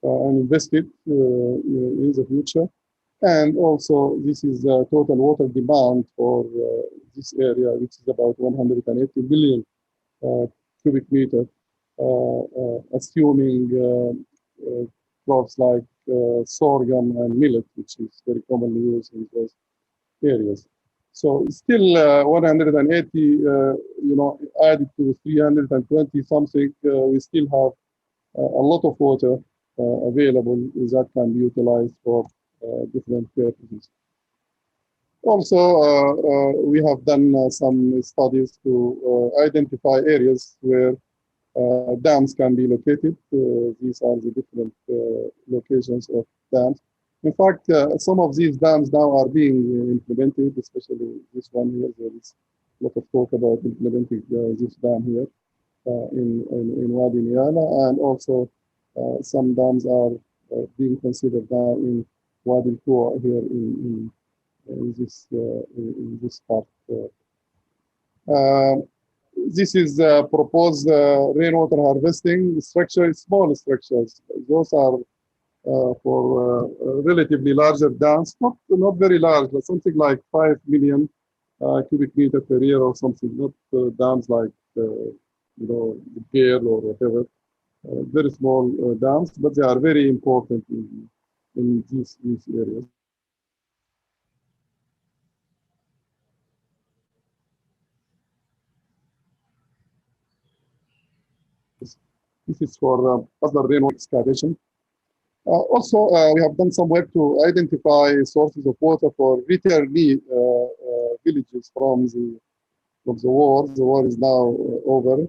and invested in the future. And also, this is the total water demand for this area, which is about 180 billion cubic meter, assuming crops like sorghum and millet, which is very commonly used in those areas. So still 180, added to 320 something, we still have a lot of water available that can be utilized for different purposes. Also, we have done some studies to identify areas where dams can be located. These are the different locations of dams. In fact, some of these dams now are being implemented, especially this one here. There is a lot of talk about implementing this dam here in Wadi Niyala, and also some dams are being considered now in Wadi Kua here in this part. This is proposed rainwater harvesting structure, small structures. Those are for relatively larger dams, not very large, but something like 5 million cubic meter per year or something, not dams like the Gale or whatever. Very small dams, but they are very important in these areas. This is for other rainwater excavation. Also, we have done some work to identify sources of water for returnee villages from the war. The war is now over,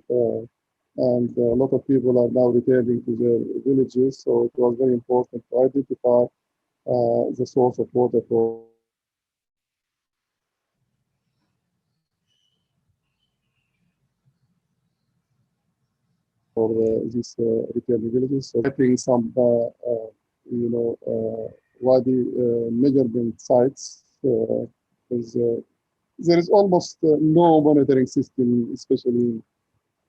and a lot of people are now returning to their villages. So it was very important to identify the source of water for these returning villages. So getting some, Wadi measurement sites. There is almost no monitoring system, especially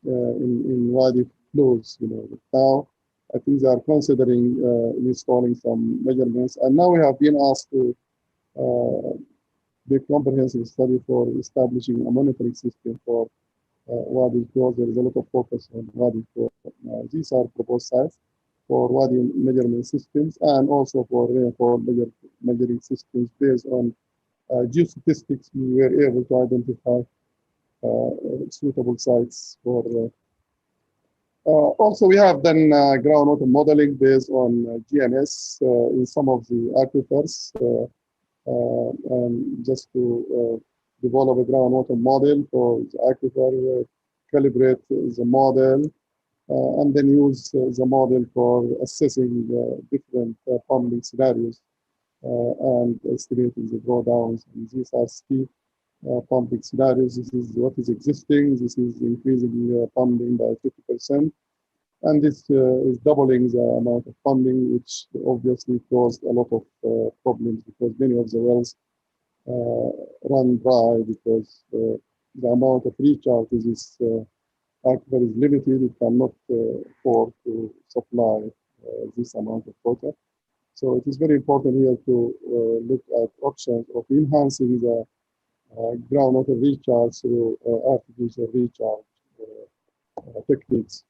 in Wadi flows. But now I think they are considering installing some measurements. And now we have been asked to do a comprehensive study for establishing a monitoring system for Wadi flows. There is a lot of focus on Wadi flows. These are proposed sites for Wadi measurement systems and also for rainfall measuring systems based on geostatistics. We were able to identify suitable sites for. Also, we have done groundwater modeling based on GNS in some of the aquifers, and just to develop a groundwater model for the aquifer, calibrate the model, and then use the model for assessing different pumping scenarios and estimating the drawdowns. And these are steep pumping scenarios. This is what is existing. This is increasing pumping by 50%. And this is doubling the amount of pumping, which obviously caused a lot of problems because many of the wells run dry because the amount of recharge to this aquifer is limited. It cannot afford to supply this amount of water. So it is very important here to look at options of enhancing the groundwater recharge through artificial recharge techniques.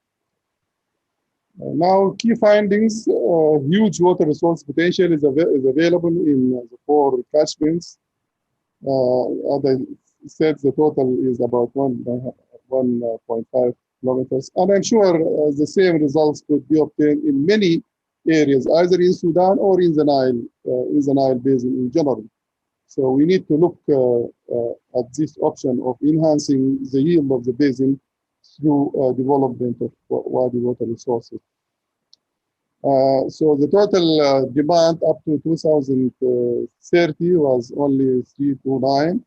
Now, key findings: huge water resource potential is available in the 4 catchments. As I said, the total is about 1.5 kilometers, and I'm sure the same results could be obtained in many areas, either in Sudan or in the Nile Basin in general. So we need to look at this option of enhancing the yield of the basin through development of Wadi water resources. So the total demand up to 2030 was only 329,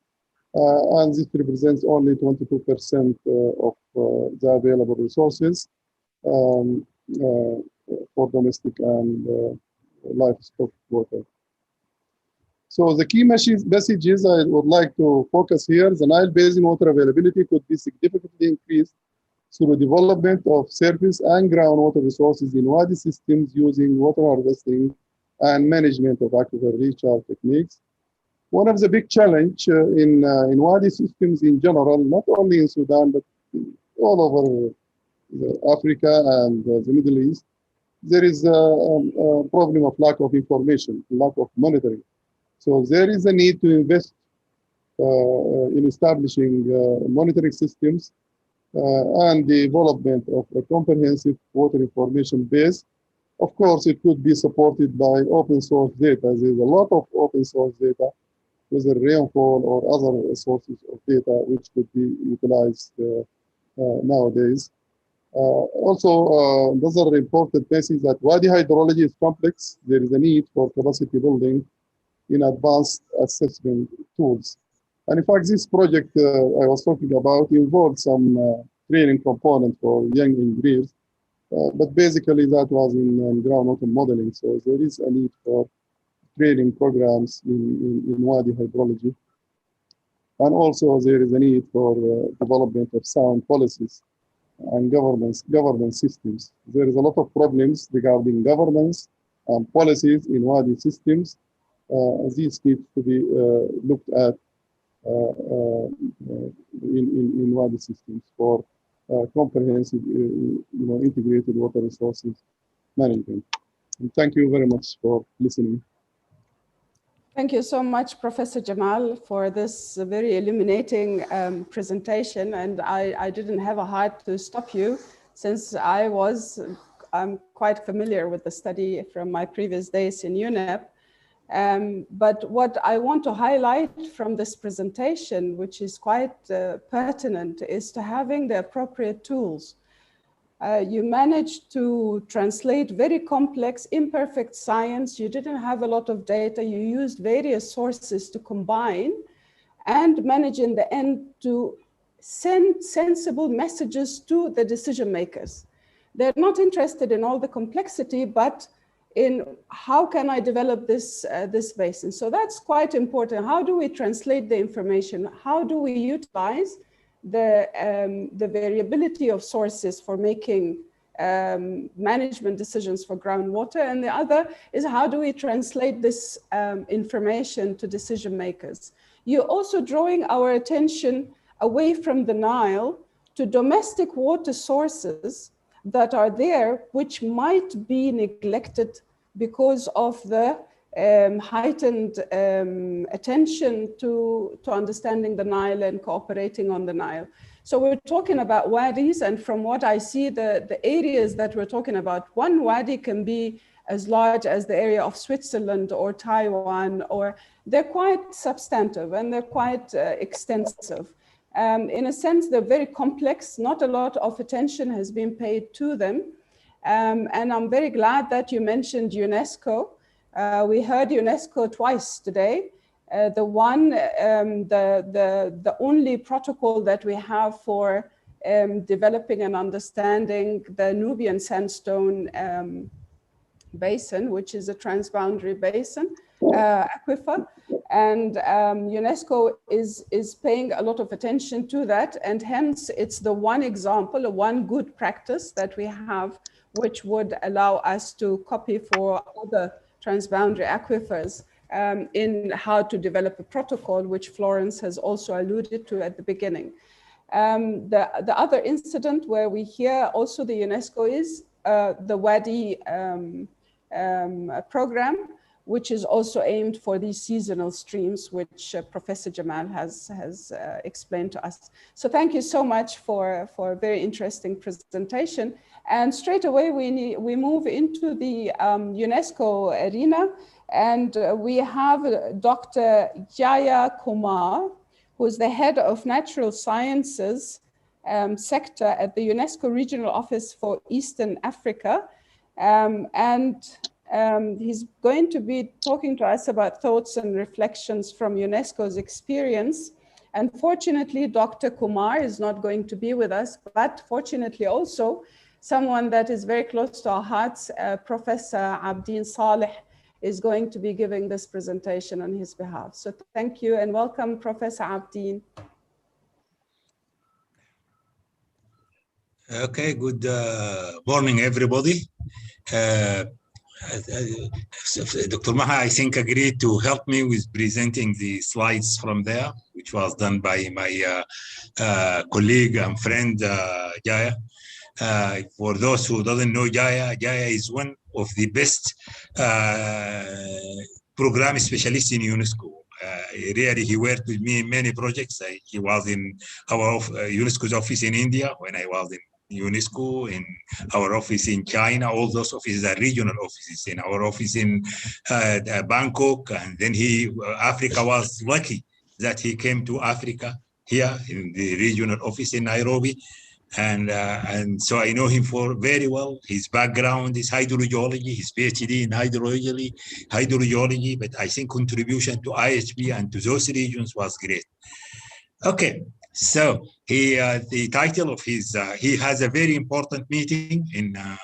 and this represents only 22% of the available resources for domestic and livestock water. So the key messages I would like to focus here: the Nile Basin water availability could be significantly increased through development of surface and groundwater resources in Wadi systems using water harvesting and management of aquifer recharge techniques. One of the big challenges in Wadi systems in general, not only in Sudan, but all over Africa and the Middle East, there is a problem of lack of information, lack of monitoring. So there is a need to invest in establishing monitoring systems and the development of a comprehensive water information base. Of course, it could be supported by open source data. There's a lot of open source data, whether rainfall or other sources of data, which could be utilized nowadays. Also, another important message that Wadi hydrology is complex. There is a need for capacity building in advanced assessment tools. And in fact, this project I was talking about involved some training component for young engineers, but basically that was in groundwater modeling. So there is a need for training programs in Wadi hydrology. And also there is a need for development of sound policies and governance systems. There is a lot of problems regarding governance and policies in Wadi systems. These need to be looked at in Wadi systems for comprehensive, integrated water resources management. And thank you very much for listening. Thank you so much, Professor Jamal, for this very illuminating presentation. And I didn't have a heart to stop you, since I'm quite familiar with the study from my previous days in UNEP. But what I want to highlight from this presentation, which is quite pertinent, is to having the appropriate tools. You managed to translate very complex, imperfect science. You didn't have a lot of data. You used various sources to combine and manage in the end to send sensible messages to the decision makers. They're not interested in all the complexity, but in how can I develop this basin? So that's quite important. How do we translate the information? How do we utilize the variability of sources for making management decisions for groundwater? And the other is, how do we translate this information to decision makers? You're also drawing our attention away from the Nile to domestic water sources that are there, which might be neglected because of the heightened attention to understanding the Nile and cooperating on the Nile. So we're talking about wadis, and from what I see, the areas that we're talking about, one wadi can be as large as the area of Switzerland or Taiwan, or they're quite substantive and they're quite extensive. In a sense, they're very complex. Not a lot of attention has been paid to them. And I'm very glad that you mentioned UNESCO. We heard UNESCO twice today. The only protocol that we have for developing and understanding the Nubian sandstone basin, which is a transboundary basin aquifer. And UNESCO is paying a lot of attention to that. And hence it's the one example, one good practice that we have, which would allow us to copy for other transboundary aquifers in how to develop a protocol, which Florence has also alluded to at the beginning. The other incident where we hear also the UNESCO is the Wadi program, which is also aimed for these seasonal streams, which Professor Jamal has explained to us. So thank you so much for a very interesting presentation. And straight away, we move into the UNESCO arena. And we have Dr. Jaya Kumar, who's the head of Natural Sciences sector at the UNESCO Regional Office for Eastern Africa. He's going to be talking to us about thoughts and reflections from UNESCO's experience. Unfortunately, Dr. Kumar is not going to be with us, but fortunately also someone that is very close to our hearts, Professor Abdeen Saleh, is going to be giving this presentation on his behalf. So thank you and welcome, Professor Abdeen. Okay, good morning, everybody. Dr. Maha, I think, agreed to help me with presenting the slides from there, which was done by my colleague and friend, Jaya. For those who doesn't know Jaya is one of the best program specialists in UNESCO. Really, he worked with me in many projects. He was in our UNESCO's office in India when I was in UNESCO, in our office in China. All those offices are regional offices. In our office in Bangkok, and then Africa was lucky that he came to Africa here in the regional office in Nairobi. And so I know him very well. His background is hydrogeology, his PhD in hydrogeology, but I think contribution to IHB and to those regions was great. Okay, so the title of his, he has a very important meeting in the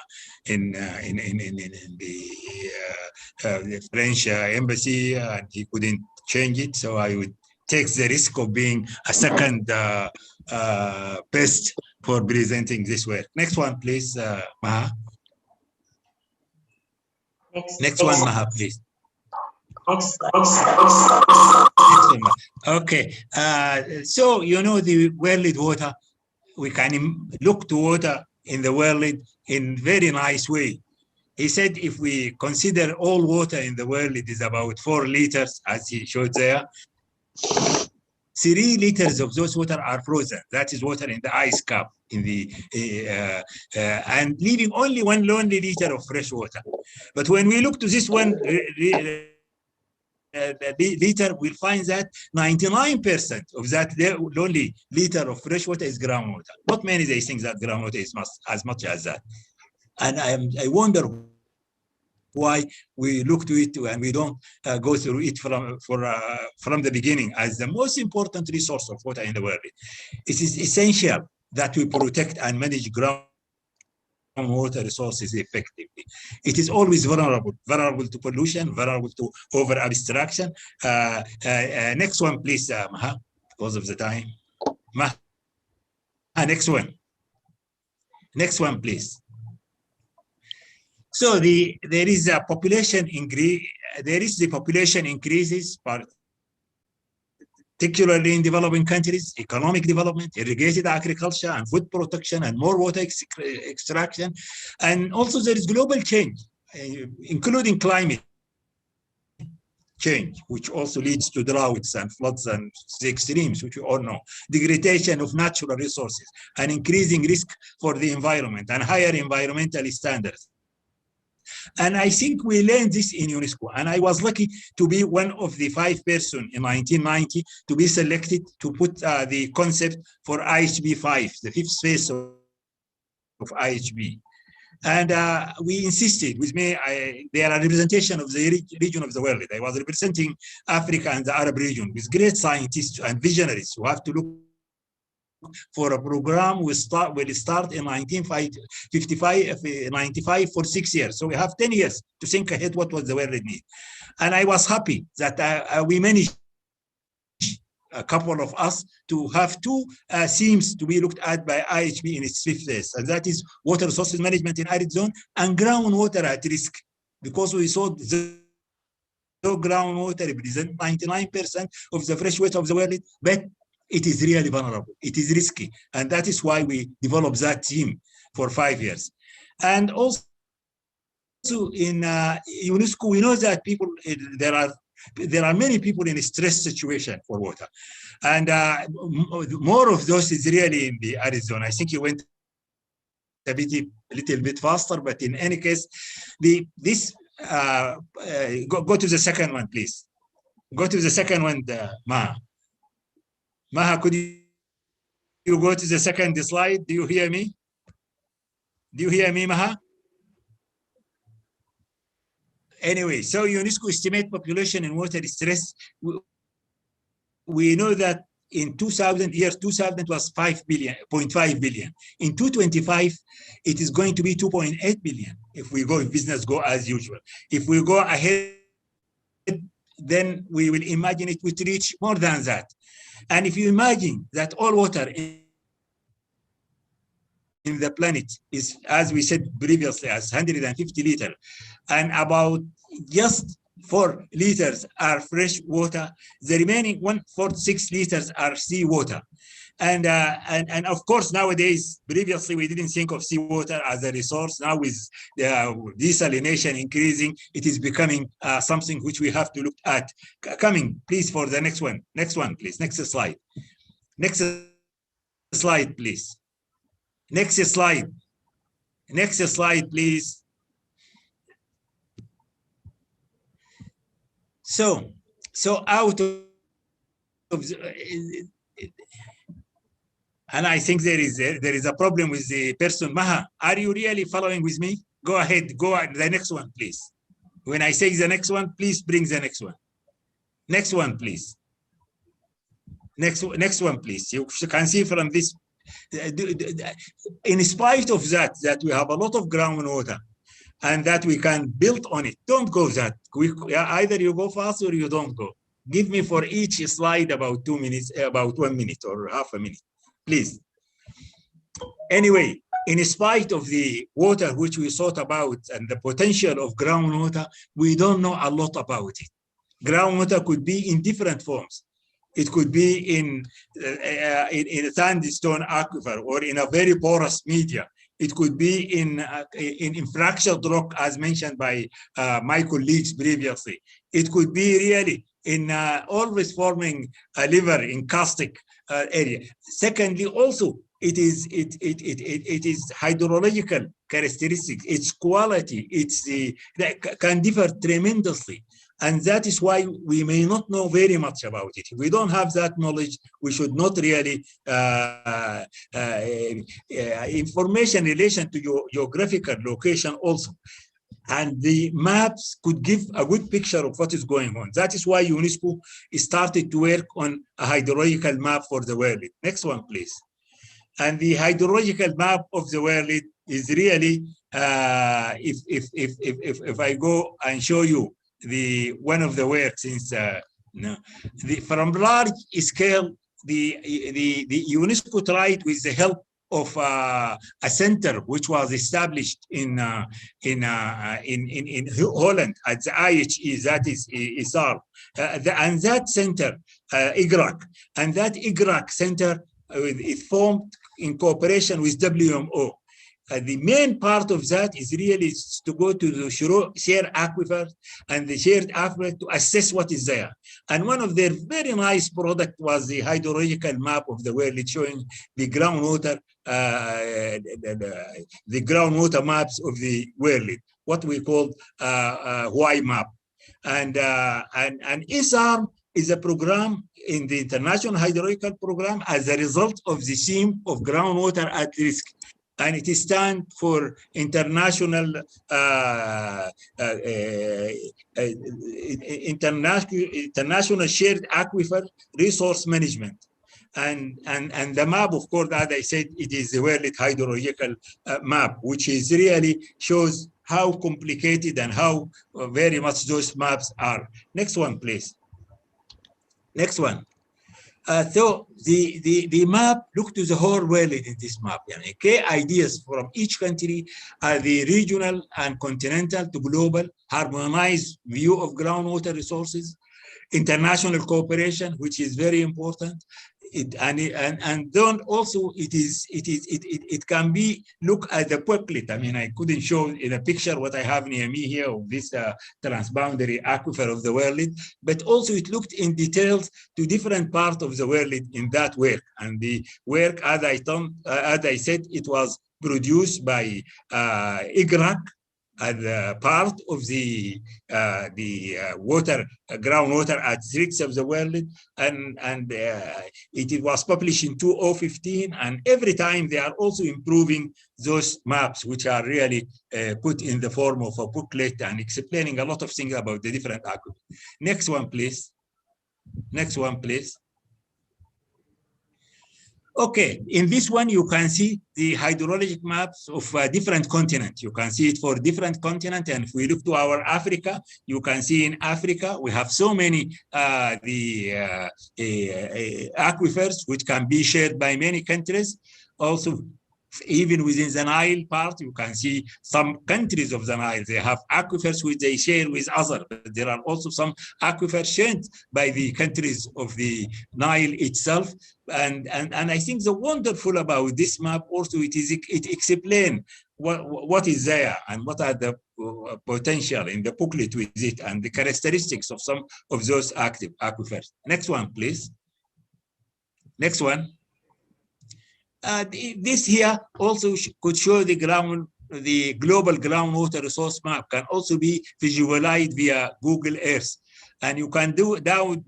French embassy, and he couldn't change it, so I would take the risk of being a second best for presenting this work. Next one, please, Maha. Next one, Maha, please. Next one. Okay, so you know the world water, we can look to water in the world in very nice way. He said if we consider all water in the world, it is about 4 liters, as he showed there. 3 liters of those water are frozen. That is water in the ice cap, in the and leaving only 1 lonely liter of fresh water. But when we look to this 1 liter, we'll find that 99% of that lonely liter of fresh water is groundwater. Not many they think that groundwater is as much as that. And I wonder why we look to it and we don't go through it from the beginning as the most important resource of water in the world. It is essential that we protect and manage groundwater resources effectively. It is always vulnerable to pollution, vulnerable to over abstraction. Next one, please, Maha, because of the time. Maha, next one. Next one, please. So there is a population increase. There is the population increases, particularly in developing countries, economic development, irrigated agriculture, and food protection, and more water extraction, and also there is global change, including climate change, which also leads to droughts and floods and the extremes, which we all know, degradation of natural resources, and increasing risk for the environment, and higher environmental standards. And I think we learned this in UNESCO. And I was lucky to be one of the 5 persons in 1990 to be selected to put the concept for IHB 5, the 5th phase of IHB. And we insisted with me, they are a representation of the region of the world. I was representing Africa and the Arab region with great scientists and visionaries who have to look for a program will start in 95 for 6 years. So we have 10 years to think ahead what was the world need. And I was happy that we managed, a couple of us, to have 2 themes to be looked at by IHB in its 5th phase. And that is water resources management in arid zone and groundwater at risk. Because we saw the groundwater represent 99% of the fresh water of the world, but it is really vulnerable. It is risky. And that is why we developed that team for 5 years. And also in UNESCO, we know that people, there are many people in a stress situation for water. And more of those is really in the arid zone. I think you went a little bit faster, but in any case, go to the second one, please. Go to the second one, Maha. Maha, could you go to the second slide? Do you hear me? Do you hear me, Maha? Anyway, so UNESCO estimate population and water stress. We know that in 2000, year 2000 was 0.5 billion. In 2025, it is going to be 2.8 billion if business go as usual. If we go ahead, then we will imagine it would reach more than that. And if you imagine that all water in the planet is, as we said previously, as 150 liters, and about just 4 liters are fresh water, the remaining 146 liters are sea water. And of course, nowadays, previously we didn't think of seawater as a resource. Now with the desalination increasing, it is becoming something which we have to look at. Coming, please, for the next one. Next one, please. Next slide. Next slide, please. Next slide. Next slide, please. So out of, and I think there is a problem with the person. Maha, are you really following with me? Go ahead, go on the next one, please. When I say the next one, please bring the next one. Next one, please. Next one, please. You can see from this, in spite of that we have a lot of groundwater and that we can build on it. Don't go that quick. Either you go fast or you don't go. Give me for each slide about 2 minutes, about 1 minute or half a minute, please. Anyway, in spite of the water which we thought about and the potential of groundwater, we don't know a lot about it. Groundwater could be in different forms. It could be in a sandstone aquifer or in a very porous media. It could be in fractured rock, as mentioned by my colleagues previously. It could be really in always forming a liver in karstic area. Secondly, also it is hydrological characteristics, its quality, that can differ tremendously. And that is why we may not know very much about it. If we don't have that knowledge, we should not really information in relation to your geographical location also. And the maps could give a good picture of what is going on. That is why UNESCO started to work on a hydrological map for the world. Next one, please. And the hydrological map of the world is really, if I go and show you one of the works since from large scale, the UNESCO tried with the help of a center which was established in Holland at the IHE, that is ISAR, and that center, IGRAC, and that IGRAC center is formed in cooperation with WMO. The main part of that is really to go to the shared aquifer and the shared aquifer to assess what is there. And one of their very nice product was the hydrological map of the world, showing the groundwater, the groundwater maps of the world, what we call Y map. And ISAR is a program in the International Hydrological Program as a result of the theme of groundwater at risk. And it stands for International International Shared Aquifer Resource Management. And the map, of course, as I said, it is the World Hydrological Map, which is really shows how complicated and how very much those maps are. Next one, please. Next one. So the map, look to the whole world in this map. Key ideas from each country are the regional and continental to global harmonized view of groundwater resources, international cooperation, which is very important. And then also it can be look at the booklet. I mean, I couldn't show in a picture what I have near me here of this transboundary aquifer of the world, but also it looked in details to different parts of the world in that work. And the work, as I said, it was produced by IGRAC as part of the groundwater at risks of the world, and it was published in 2015. And every time they are also improving those maps, which are really put in the form of a booklet and explaining a lot of things about the different aquifers. Next one, please. Next one, please. Okay, in this one, you can see the hydrologic maps of different continents. You can see it for different continents. And if we look to our Africa, you can see in Africa, we have so many aquifers, which can be shared by many countries. Also, Even within the Nile part, you can see some countries of the Nile, they have aquifers which they share with others, but there are also some aquifers shared by the countries of the Nile itself. And I think the wonderful about this map also, it explains what is there and what are the potential in the booklet with it and the characteristics of some of those active aquifers. Next one, please. Next one. This here also could show the global groundwater resource map can also be visualized via Google Earth. And you can download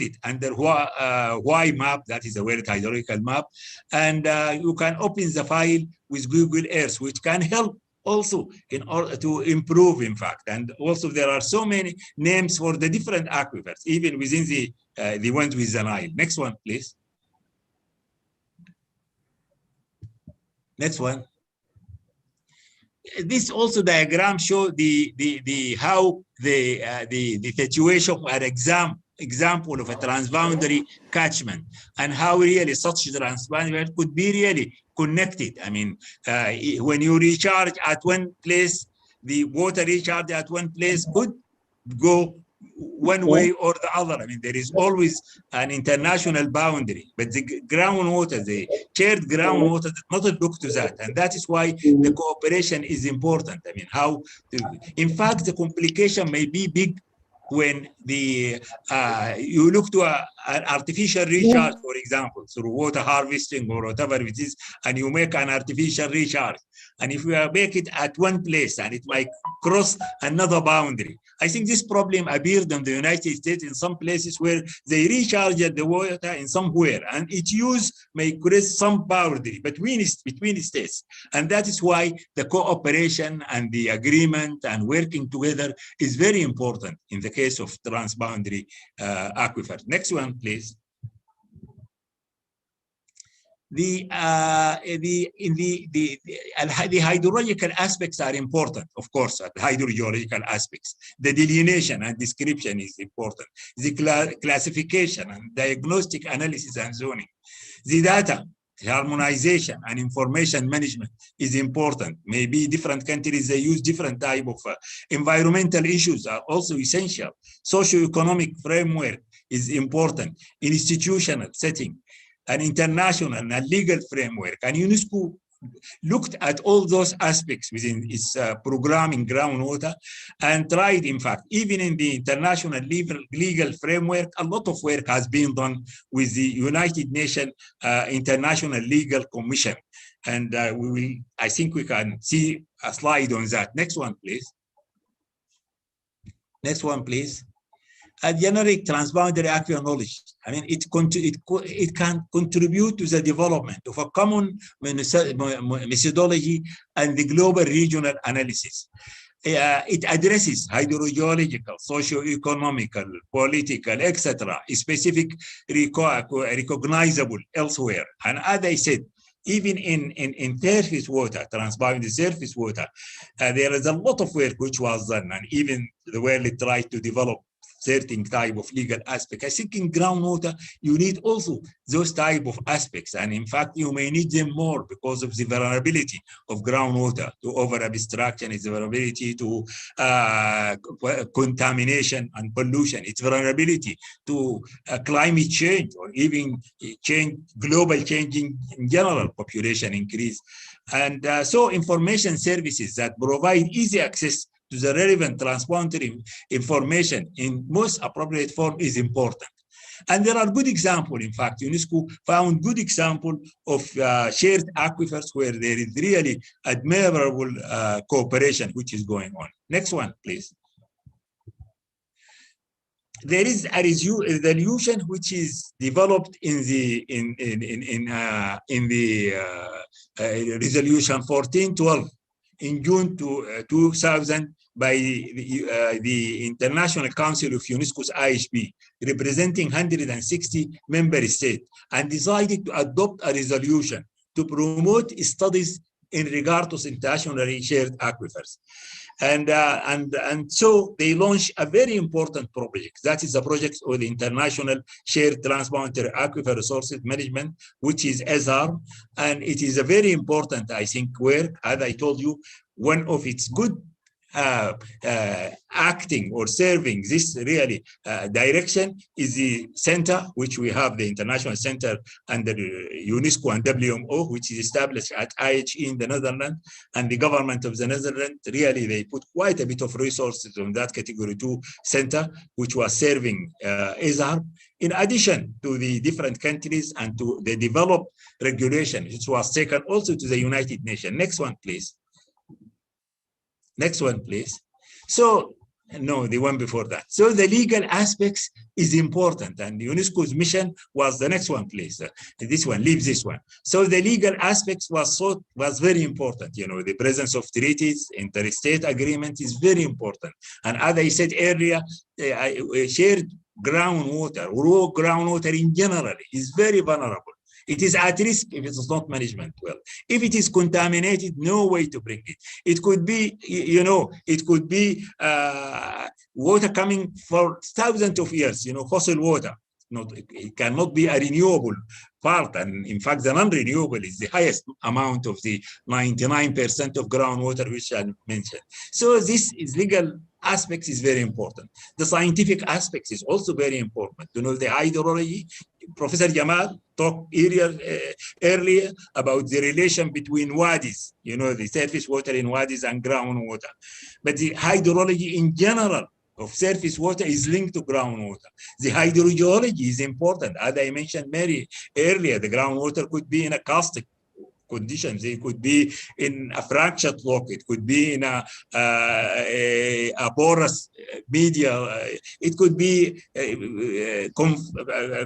it under Y map, that is a World Hydrological Map. And you can open the file with Google Earth, which can help also in order to improve, in fact. And also there are so many names for the different aquifers, even within the ones with the Nile. Next one, please. Next one. This also diagram show how the situation or example of a transboundary catchment and how really such transboundary could be really connected. I mean, when you recharge at one place, the water recharge at one place could go one way or the other. I mean, there is always an international boundary, but the groundwater, the shared groundwater, does not look to that. And that is why the cooperation is important. I mean, in fact, the complication may be big when you look to an artificial recharge, for example, through water harvesting or whatever it is, and you make an artificial recharge. And if we make it at one place and it might cross another boundary, I think this problem appeared in the United States in some places where they recharged the water in somewhere, and its use may create some boundary between states. And that is why the cooperation and the agreement and working together is very important in the case of transboundary aquifer. Next one, please. The hydrological aspects are important, of course, the hydrogeological aspects. The delineation and description is important. The classification and diagnostic analysis and zoning. The data, harmonization and information management is important. Maybe different countries, they use different type of environmental issues are also essential. Socio-economic framework is important. Institutional setting, an international and legal framework, and UNESCO looked at all those aspects within its programming groundwater and tried, in fact, even in the international legal framework, a lot of work has been done with the United Nations International Legal Commission. And I think we can see a slide on that. Next one, please. Next one, please. A generic transboundary aquifer knowledge. I mean, it can contribute to the development of a common methodology and the global regional analysis. It addresses hydrogeological, socio-economical, political, etc., specific, recognizable elsewhere. And as I said, even in surface water, transboundary surface water, there is a lot of work which was done, and even the world tried to develop certain type of legal aspect. I think in groundwater, you need also those type of aspects. And in fact, you may need them more because of the vulnerability of groundwater to over-abstraction, its vulnerability to contamination and pollution, its vulnerability to climate change or even global changing in general population increase. And so information services that provide easy access to the relevant transboundary information in most appropriate form is important. And there are good examples. In fact, UNESCO found good example of shared aquifers where there is really admirable cooperation which is going on. Next one, please. There is a resolution which is developed in the resolution 1412 in June 2000 by the International Council of UNESCO's IHB, representing 160 member states, and decided to adopt a resolution to promote studies in regard to internationally shared aquifers. And so they launched a very important project. That is the project of the International Shared Transboundary Aquifer Resources Management, which is ESAR. And it is a very important, I think, work. As I told you, one of its good acting or serving this really direction is the center, which we have the International Center under UNESCO and WMO, which is established at IHE in the Netherlands, and the government of the Netherlands. Really, they put quite a bit of resources on that Category 2 center, which was serving ESAR, in addition to the different countries and to the developed regulation, which was taken also to the United Nations. Next one, please. Next one, please. So, no, the one before that. So the legal aspects is important, and UNESCO's mission was the next one, please. This one, leave this one. So the legal aspects was very important. You know, the presence of treaties, interstate agreement is very important. And as I said earlier, shared groundwater, raw groundwater in general is very vulnerable. It is at risk if it is not managed well. If it is contaminated, no way to bring it. It could be, you know, it could be water coming for thousands of years, you know, fossil water. It cannot be a renewable part. And in fact, the non-renewable is the highest amount of the 99% of groundwater, which I mentioned. So this is legal aspects is very important. The scientific aspects is also very important. You know, the hydrology. Professor Jamal talked earlier about the relation between wadis, you know, the surface water in wadis and groundwater. But the hydrology in general of surface water is linked to groundwater. The hydrogeology is important. As I mentioned Mary earlier, the groundwater could be in a karstic conditions. It could be in a fractured rock. It could be in a porous media. It could be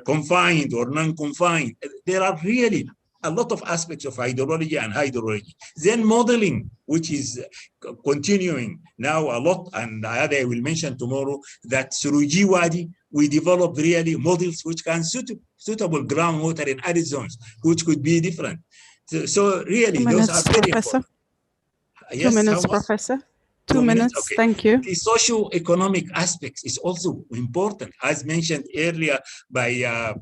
confined or non-confined. There are really a lot of aspects of hydrology and hydrology. Then modeling, which is continuing now a lot, and I will mention tomorrow that through GW1, we developed really models which can suitable groundwater in arid zones, which could be different. So really, those are very important. Yes, 2 minutes, Professor. 2 minutes, okay. Thank you. The socio-economic aspects is also important, as mentioned earlier by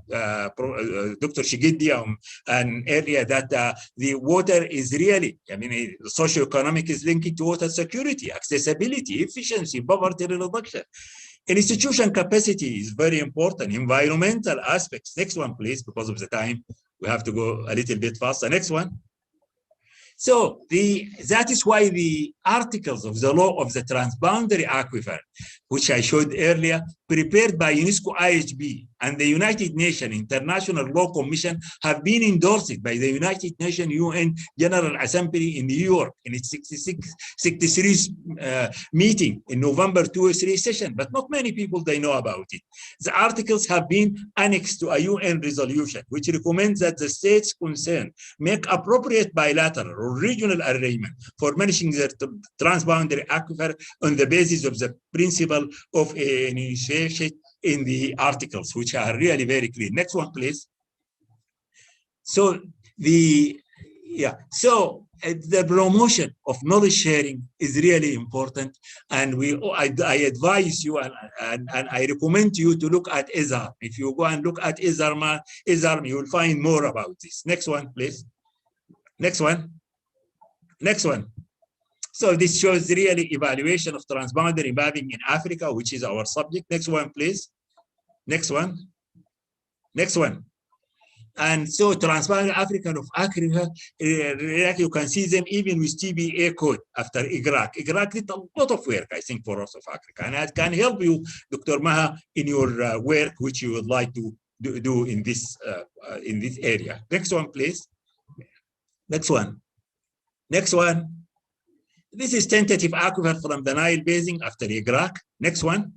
Dr. Shigiddi and earlier that the water is really, I mean, socio-economic is linked to water security, accessibility, efficiency, poverty reduction. Institution capacity is very important. Environmental aspects. Next one, please, because of the time. We have to go a little bit faster. Next one. So that is why the articles of the law of the transboundary aquifer, which I showed earlier, prepared by UNESCO IHB and the United Nations International Law Commission, have been endorsed by the United Nations UN General Assembly in New York in its 63 meeting in November 2003 session, but not many people, they know about it. The articles have been annexed to a UN resolution, which recommends that the states concerned make appropriate bilateral or regional arrangement for managing their transboundary aquifer on the basis of the principle of initiation in the articles, which are really very clear. Next one, please. So the promotion of knowledge sharing is really important, and I advise you and I recommend you to look at ESAR. If you go and look at ESAR, you will find more about this. Next one, please. Next one. Next one. So this shows really evaluation of transboundary mapping in Africa, which is our subject. Next one, please. Next one. Next one. And so transboundary African of Africa, you can see them even with TBA code after IGRAC. IGRAC did a lot of work, I think, for us of Africa. And it can help you, Dr. Maha, in your work, which you would like to do in this area. Next one, please. Next one. Next one. This is tentative aquifer from the Nile Basin after IGRAC. Next one.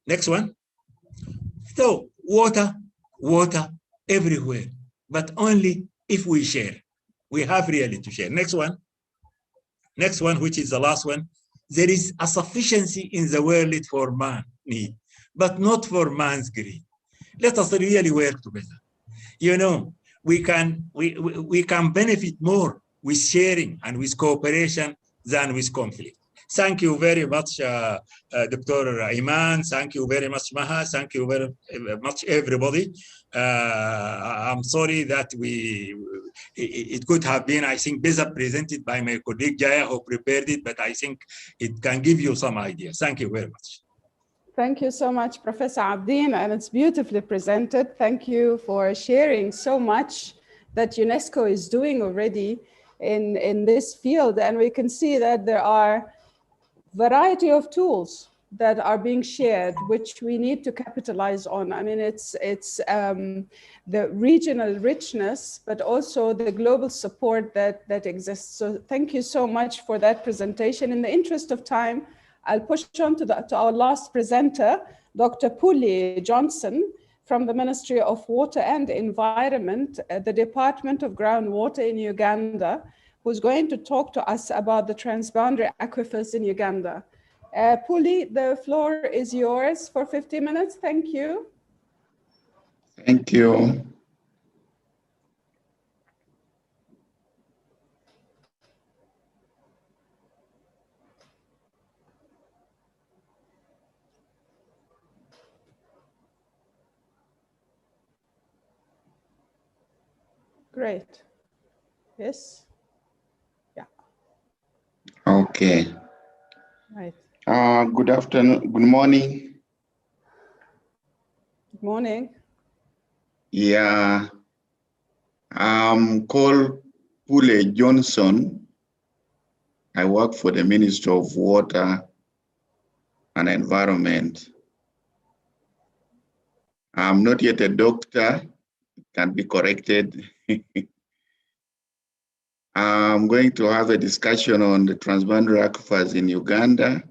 Next one. So water everywhere, but only if we share. We have really to share. Next one. Next one, which is the last one. There is a sufficiency in the world for man need, but not for man's greed. Let us really work together. You know, we can benefit more with sharing and with cooperation than with conflict. Thank you very much, Dr. Iman. Thank you very much, Maha. Thank you very much, everybody. I'm sorry that it could have been, I think, better presented by my colleague Jaya, who prepared it, but I think it can give you some ideas. Thank you very much. Thank you so much, Professor Abdin, and it's beautifully presented. Thank you for sharing so much that UNESCO is doing already in this field. And we can see that there are variety of tools that are being shared, which we need to capitalize on. I mean, it's the regional richness, but also the global support that exists. So thank you so much for that presentation. In the interest of time, I'll push on to our last presenter, Dr. Puli Johnson from the Ministry of Water and Environment at the Department of Groundwater in Uganda, who's going to talk to us about the transboundary aquifers in Uganda. Puli, the floor is yours for 50 minutes. Thank you. Thank you. Great. Yes. Yeah. Okay. Right. Good afternoon. Good morning. Good morning. Yeah. I'm called Pule Johnson. I work for the Ministry of Water and Environment. I'm not yet a doctor, can be corrected. I'm going to have a discussion on the transboundary aquifers in Uganda.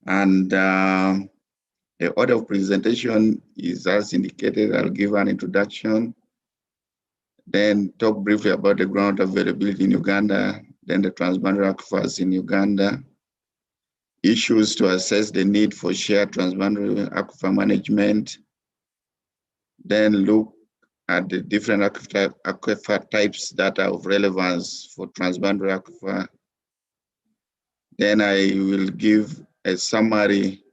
And the order of presentation is as indicated. I'll give an introduction, then talk briefly about the ground availability in Uganda, then the transboundary aquifers in Uganda, issues to assess the need for shared transboundary aquifer management, then look at the different aquifer types that are of relevance for transboundary aquifer. Then I will give a summary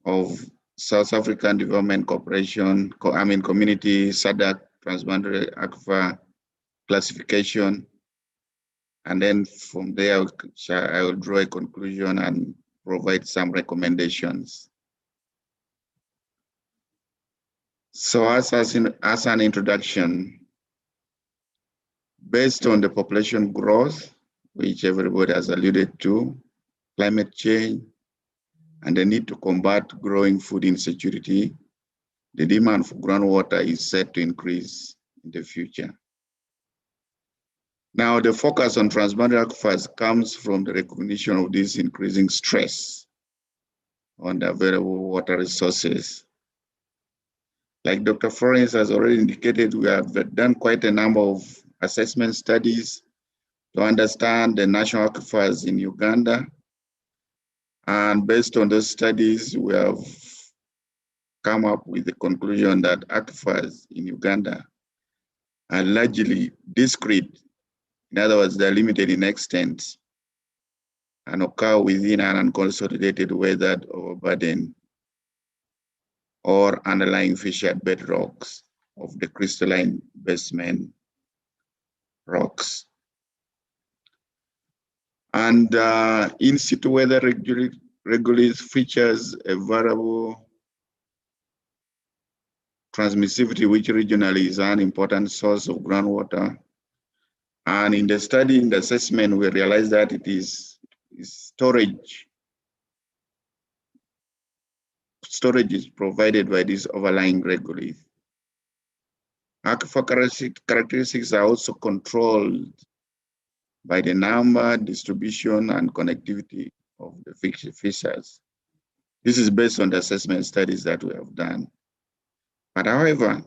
of South African Development Corporation, Community SADC transboundary aquifer classification. And then from there, I will draw a conclusion and provide some recommendations. So as an introduction, based on the population growth, which everybody has alluded to, climate change, and the need to combat growing food insecurity, the demand for groundwater is set to increase in the future. Now, the focus on transboundary aquifers comes from the recognition of this increasing stress on the available water resources. Like Dr. Florence has already indicated, we have done quite a number of assessment studies to understand the national aquifers in Uganda. And based on those studies, we have come up with the conclusion that aquifers in Uganda are largely discrete. In other words, they're limited in extent and occur within an unconsolidated, weathered, overburden, or underlying fissured bedrocks of the crystalline basement rocks. And in situ weather regulates features a variable transmissivity, which regionally is an important source of groundwater. And in the study, in the assessment, we realized that it is storage. Storage is provided by these overlying regolith. Aquifer characteristics are also controlled by the number, distribution, and connectivity of the fissures. This is based on the assessment studies that we have done. But however,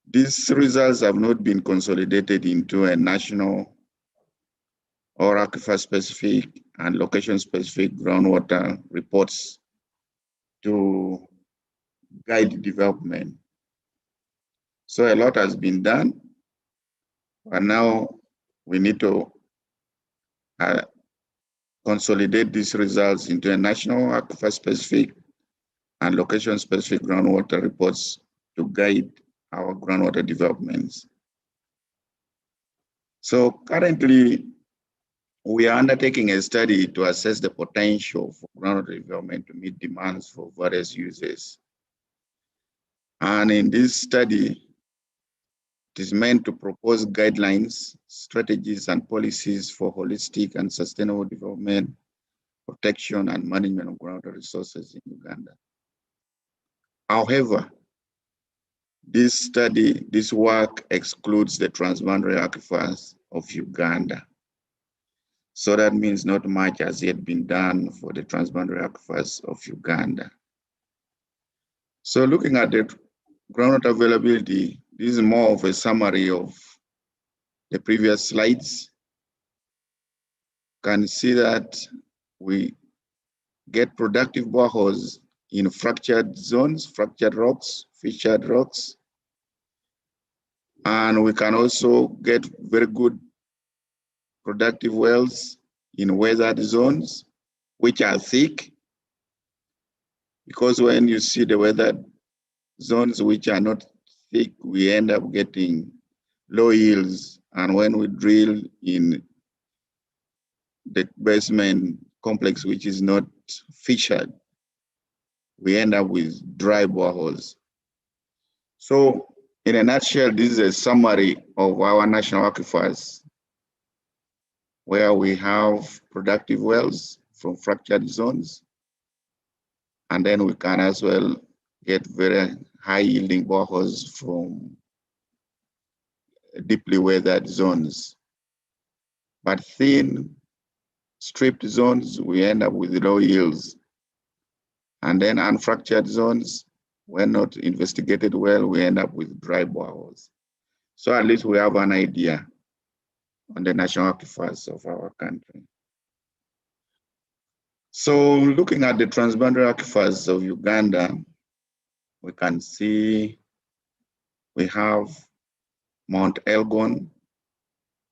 these results have not been consolidated into a national or aquifer-specific and location-specific groundwater reports to guide development. So a lot has been done, But now we need to consolidate these results into a national aquifer-specific and location-specific groundwater reports to guide our groundwater developments. So currently, we are undertaking a study to assess the potential for groundwater development to meet demands for various uses. And in this study, it is meant to propose guidelines, strategies, and policies for holistic and sustainable development, protection, and management of groundwater resources in Uganda. However, this work excludes the transboundary aquifers of Uganda. So that means not much has yet been done for the transboundary aquifers of Uganda. So looking at the groundwater availability, this is more of a summary of the previous slides. You can see that we get productive boreholes in fractured zones, fractured rocks, fissured rocks. And we can also get very good productive wells in weathered zones, which are thick. Because when you see the weathered zones which are not thick, we end up getting low yields. And when we drill in the basement complex, which is not fissured, we end up with dry boreholes. So in a nutshell, this is a summary of our national aquifers, where we have productive wells from fractured zones, and then we can as well get very high yielding boreholes from deeply weathered zones. But thin, stripped zones, we end up with low yields. And then unfractured zones, when not investigated well, we end up with dry boreholes. So at least we have an idea on the national aquifers of our country. So looking at the transboundary aquifers of Uganda, we can see we have Mount Elgon,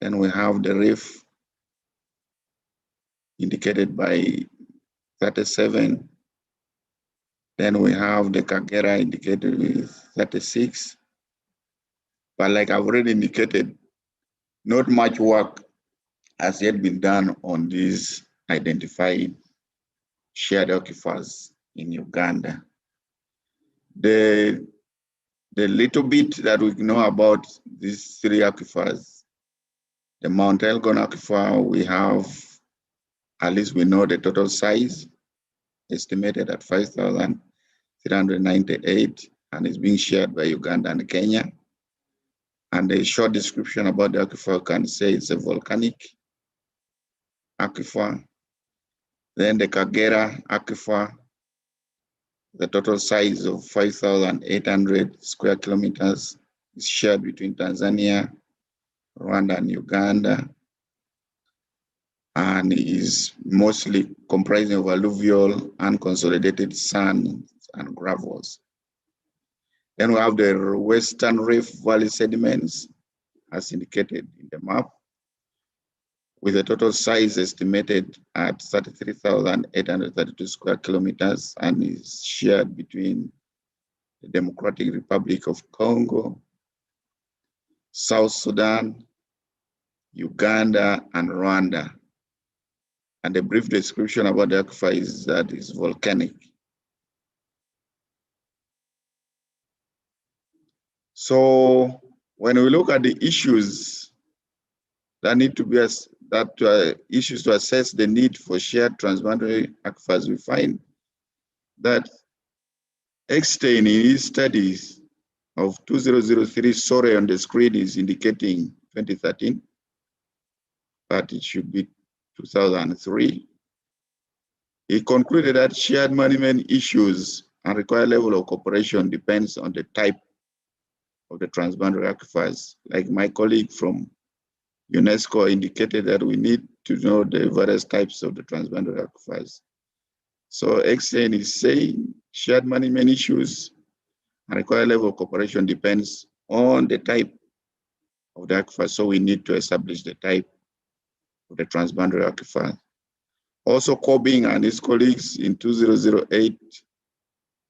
then we have the reef indicated by 37. Then we have the Kagera indicated with 36. But like I've already indicated, not much work has yet been done on these identified shared aquifers in Uganda. The little bit that we know about these three aquifers, the Mount Elgon aquifer, we have, at least we know the total size, estimated at 5,398, and is being shared by Uganda and Kenya. And a short description about the aquifer can say it's a volcanic aquifer. Then the Kagera aquifer, the total size of 5,800 square kilometers, is shared between Tanzania, Rwanda, and Uganda, and is mostly comprising of alluvial unconsolidated sands and gravels. Then we have the Western Rift Valley sediments, as indicated in the map, with a total size estimated at 33,832 square kilometers and is shared between the Democratic Republic of Congo, South Sudan, Uganda, and Rwanda. And a brief description about the aquifer is that it's volcanic. So when we look at the issues that need to be issues to assess the need for shared transboundary aquifers, we find that Eckstein in his studies of 2003, sorry on the screen is indicating 2013, but it should be 2003. He concluded that shared management issues and required level of cooperation depends on the type of the transboundary aquifers. Like my colleague from UNESCO indicated that we need to know the various types of the transboundary aquifers. So Eckstein is saying shared management issues and required level of cooperation depends on the type of the aquifer, so we need to establish the type of the transboundary aquifer. Also, Cobbing and his colleagues in 2008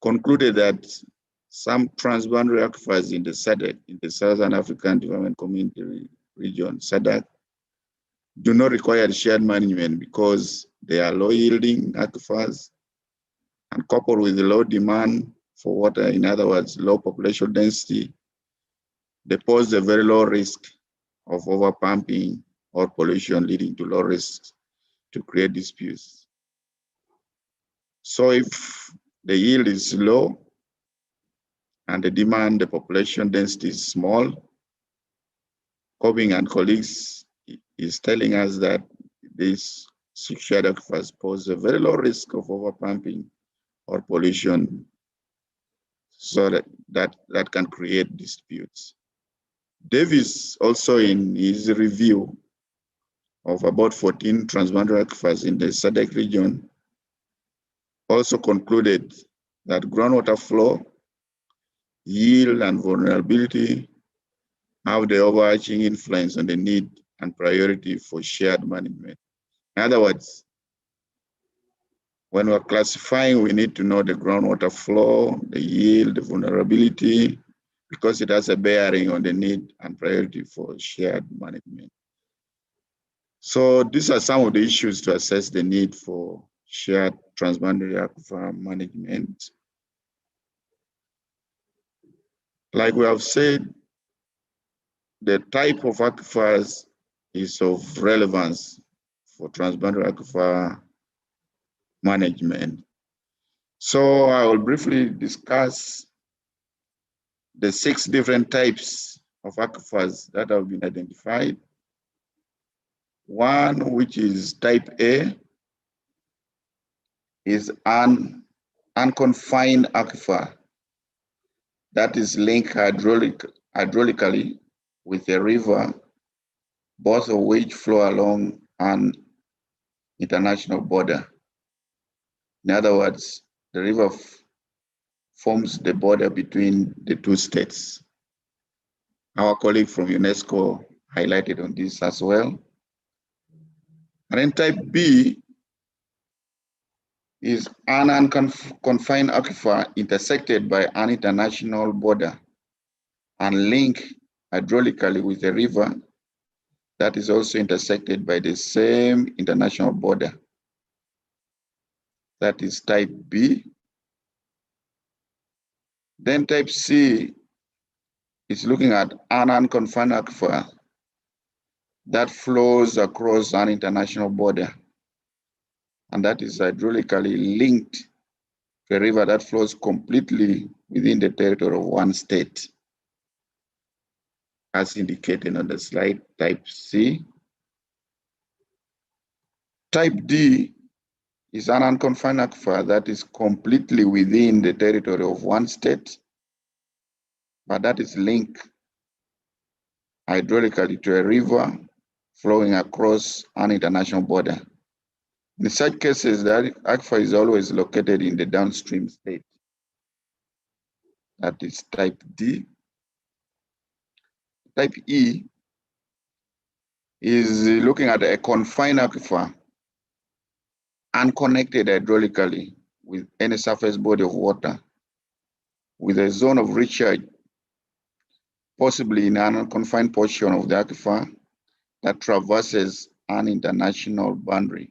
concluded that some transboundary aquifers in the SADC, in the Southern African Development Community region, SADC, do not require shared management because they are low-yielding aquifers, and coupled with the low demand for water, in other words, low population density, they pose a very low risk of overpumping or pollution, leading to low risks to create disputes. So if the yield is low and the demand, the population density is small, Cobbing and colleagues is telling us that these shared aquifers pose a very low risk of overpumping or pollution, so that can create disputes. Davis also, in his review of about 14 transboundary aquifers in the SADC region, also concluded that groundwater flow, yield, and vulnerability have the overarching influence on the need and priority for shared management. In other words, when we're classifying, we need to know the groundwater flow, the yield, the vulnerability, because it has a bearing on the need and priority for shared management. So these are some of the issues to assess the need for shared transboundary aquifer management. Like we have said, the type of aquifers is of relevance for transboundary aquifer management. So I will briefly discuss the 6 different types of aquifers that have been identified. One, which is type A, is an unconfined aquifer that is linked hydraulically with a river, both of which flow along an international border. In other words, the river forms the border between the 2 states. Our colleague from UNESCO highlighted on this as well. And then type B is an unconfined aquifer intersected by an international border and linked hydraulically with a river that is also intersected by the same international border. That is type B. Then type C is looking at an unconfined aquifer that flows across an international border, and that is hydraulically linked to a river that flows completely within the territory of one state, as indicated on the slide, type C. Type D is an unconfined aquifer that is completely within the territory of one state, but that is linked hydraulically to a river flowing across an international border. In such cases, the aquifer is always located in the downstream state. That is type D. Type E is looking at a confined aquifer, unconnected hydraulically with any surface body of water, with a zone of recharge, possibly in an unconfined portion of the aquifer that traverses an international boundary,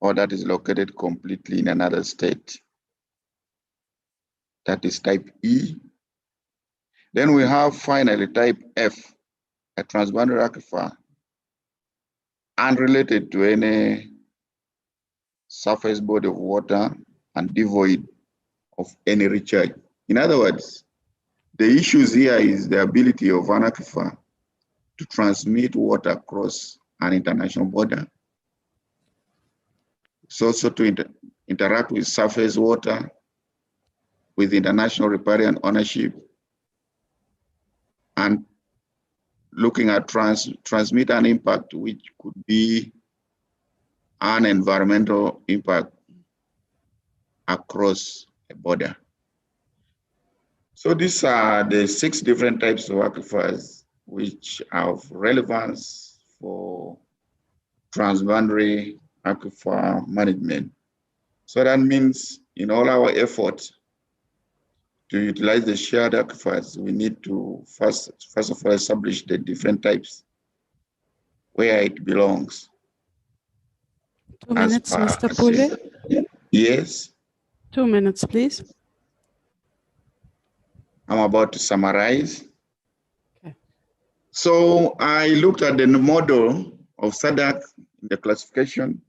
or that is located completely in another state. That is type E. Then we have finally type F, a transboundary aquifer, unrelated to any surface body of water and devoid of any recharge. In other words, the issues here is the ability of an aquifer to transmit water across an international border. It's also to interact with surface water, with international riparian ownership, and looking at transmit an impact which could be an environmental impact across a border. So these are the 6 different types of aquifers which have relevance for transboundary aquifer management. So that means in all our efforts to utilize the shared aquifers, we need to first of all establish the different types where it belongs. 2 minutes, Mr. Pule. Yes. 2 minutes, please. I'm about to summarize. Okay. So I looked at the model of SADC in the classification.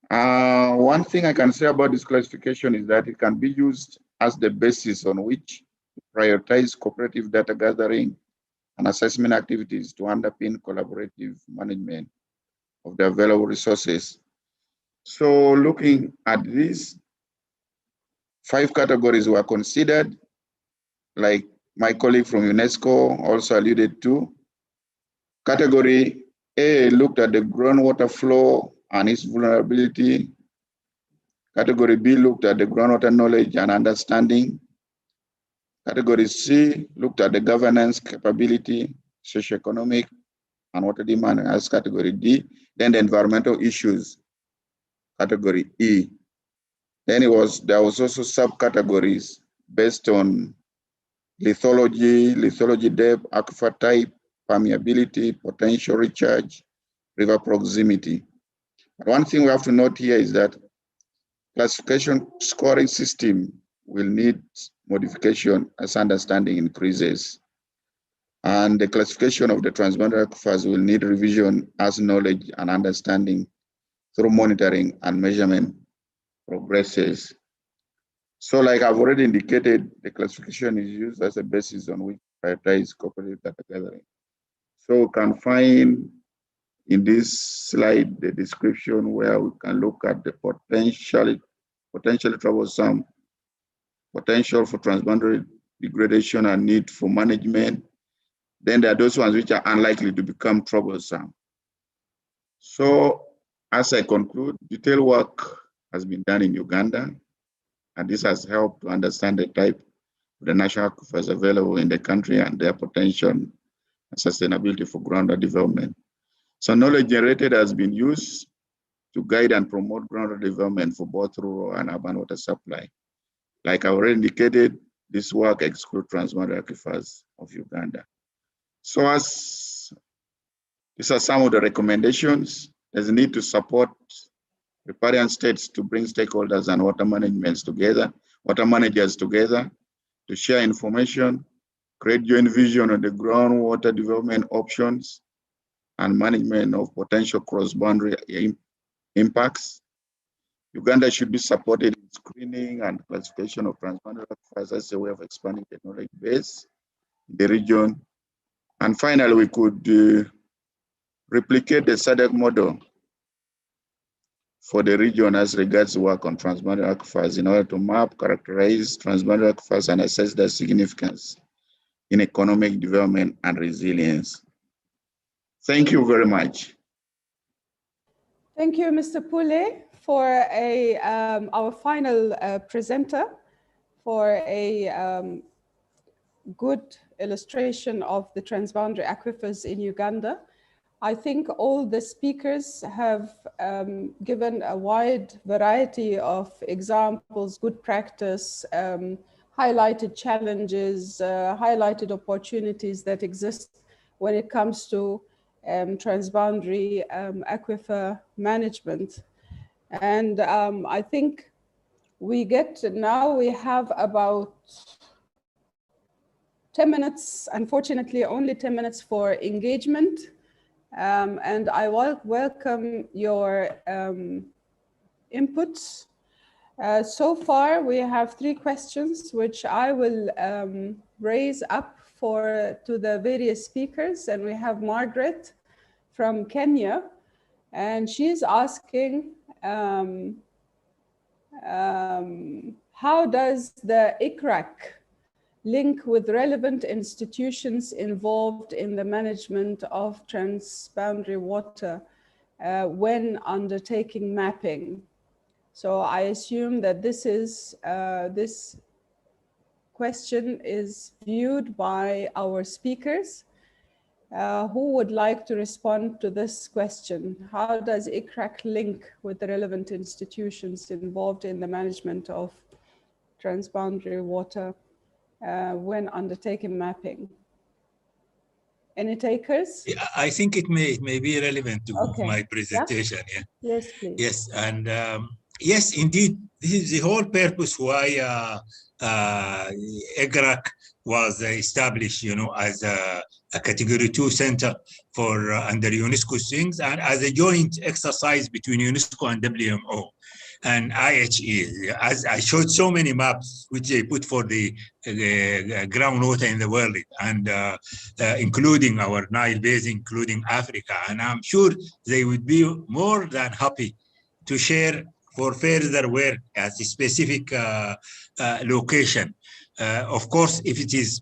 One thing I can say about this classification is that it can be used as the basis on which to prioritize cooperative data gathering and assessment activities to underpin collaborative management of the available resources. So looking at these 5 categories were considered, like my colleague from UNESCO also alluded to. Category A looked at the groundwater flow and its vulnerability. Category B looked at the groundwater knowledge and understanding. Category C looked at the governance capability, socioeconomic, and water demand as category D. Then the environmental issues, category E. Then there was also subcategories based on lithology depth, aquifer type, permeability, potential recharge, river proximity. But one thing we have to note here is that classification scoring system will need modification as understanding increases. And the classification of the transboundary aquifers will need revision as knowledge and understanding through monitoring and measurement progresses. So like I've already indicated, the classification is used as a basis on which to prioritize cooperative data gathering. So we can find in this slide the description where we can look at the potentially troublesome, potential for transboundary degradation and need for management. Then there are those ones which are unlikely to become troublesome. So as I conclude, detailed work has been done in Uganda, and this has helped to understand the type of the national aquifers available in the country and their potential and sustainability for groundwater development. So knowledge generated has been used to guide and promote groundwater development for both rural and urban water supply. Like I already indicated, this work excludes transboundary aquifers of Uganda. So as these are some of the recommendations, there's a need to support riparian states to bring stakeholders and water managers together to share information, create joint vision on the groundwater development options and management of potential cross-boundary impacts. Uganda should be supported in screening and classification of transboundary aquifers as a way of expanding the knowledge base in the region. And finally, we could replicate the SADC model for the region as regards work on transboundary aquifers in order to map, characterize transboundary aquifers and assess their significance in economic development and resilience. Thank you very much. Thank you, Mr. Pule, for our final presenter, for a good illustration of the transboundary aquifers in Uganda. I think all the speakers have given a wide variety of examples, good practice, highlighted challenges, highlighted opportunities that exist when it comes to transboundary aquifer management. And I think we have about 10 minutes, unfortunately, only 10 minutes for engagement. And I welcome your inputs. So far, we have 3 questions, which I will raise up to the various speakers. And we have Margaret from Kenya, and she's asking, how does the ICRAC link with relevant institutions involved in the management of transboundary water when undertaking mapping? So I assume that this question is viewed by our speakers. Who would like to respond to this question? How does ICRAC link with the relevant institutions involved in the management of transboundary water when undertaking mapping? Any takers? I think it may be relevant to my presentation. Yeah. Yes, please. Yes, and yes, indeed, this is the whole purpose why ICRAC was established, as a Category 2 center for under UNESCO things, and as a joint exercise between UNESCO and WMO and IHE. As I showed so many maps which they put for the groundwater in the world, and including our Nile Basin, including Africa, and I'm sure they would be more than happy to share for further work at a specific location. Of course, if it is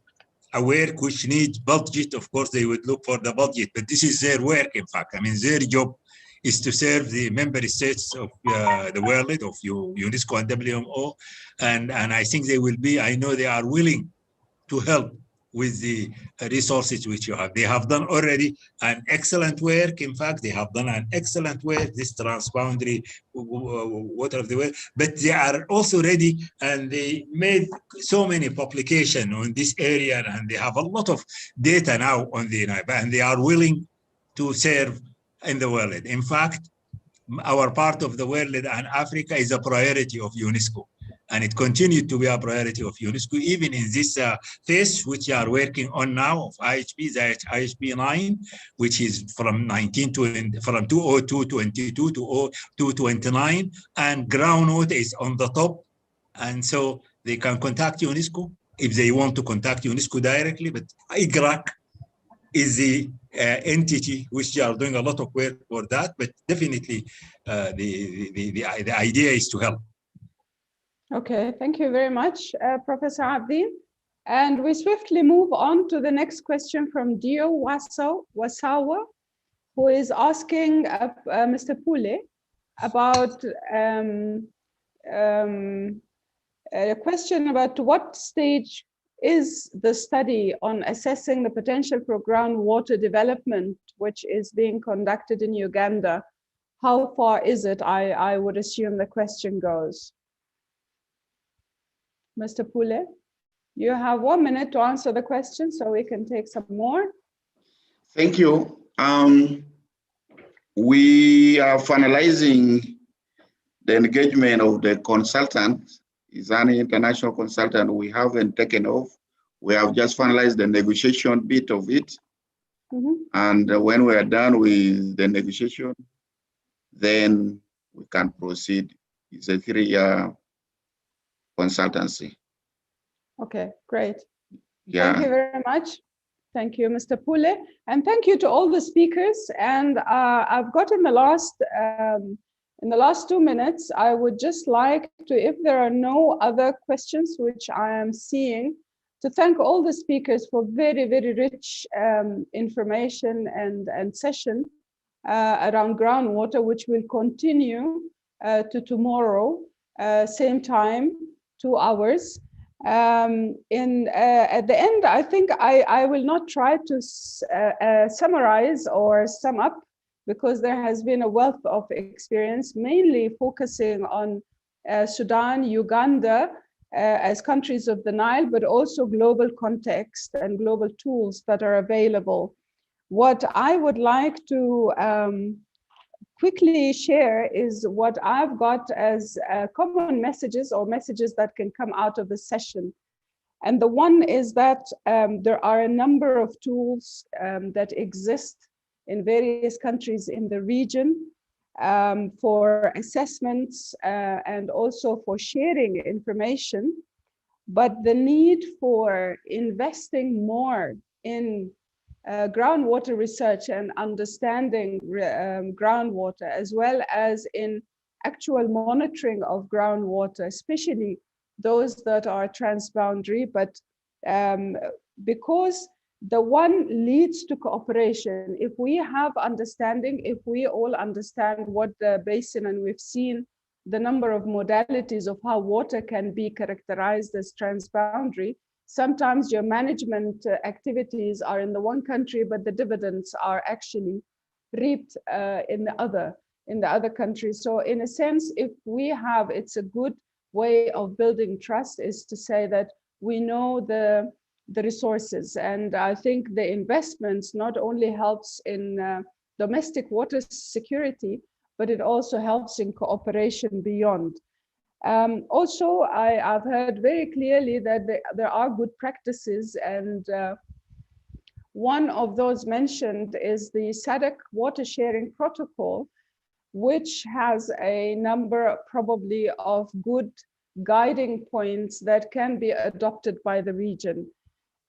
a work which needs budget, of course, they would look for the budget, but this is their work, in fact. I mean, their job is to serve the member states of the world, of UNESCO and WMO, and I think they will be, I know they are willing to help with the resources which you have. They have done already an excellent work. In fact, they have done an excellent work, this transboundary water of the world, but they are also ready, and they made so many publications on this area, and they have a lot of data now on the Nile, and they are willing to serve in the world. In fact, our part of the world and Africa is a priority of UNESCO. And it continued to be a priority of UNESCO, even in this phase, which we are working on now of IHP, the IHP 9, which is from 2022 to 2029, and groundwater is on the top. And so they can contact UNESCO if they want to contact UNESCO directly, but ICRAC is the entity which they are doing a lot of work for that, but definitely the idea is to help. Okay, thank you very much, Professor Abdi. And we swiftly move on to the next question from Dio Wasawa, who is asking Mr. Pule about a question about to what stage is the study on assessing the potential for groundwater development, which is being conducted in Uganda. How far is it? I would assume the question goes. Mr. Pule, you have 1 minute to answer the question, so we can take some more. Thank you. We are finalizing the engagement of the consultant. Is an international consultant we haven't taken off. We have just finalized the negotiation bit of it. And when we are done with the negotiation, then we can proceed. It's a 3-year consultancy. Okay, great. Yeah. Thank you very much. Thank you, Mr. Pule. And thank you to all the speakers. And I've got in the last 2 minutes, I would just like to, if there are no other questions, which I am seeing, to thank all the speakers for very, very rich information and session around groundwater, which will continue to tomorrow, same time, 2 hours. At the end, I think I will not try to summarize or sum up, because there has been a wealth of experience, mainly focusing on Sudan, Uganda, as countries of the Nile, but also global context and global tools that are available. What I would like to quickly share is what I've got as common messages, or messages that can come out of the session. And the one is that there are a number of tools that exist in various countries in the region for assessments and also for sharing information. But the need for investing more in groundwater research and understanding groundwater, as well as in actual monitoring of groundwater, especially those that are transboundary, but because the one leads to cooperation. If we have understanding, if we all understand what the basin, and we've seen the number of modalities of how water can be characterized as transboundary, sometimes your management activities are in the one country, but the dividends are actually reaped in the other country. So in a sense, if we have, it's a good way of building trust is to say that we know the resources. And I think the investments not only helps in domestic water security, but it also helps in cooperation beyond. Also, I've heard very clearly that there are good practices, and one of those mentioned is the SADC water sharing protocol, which has a number probably of good guiding points that can be adopted by the region.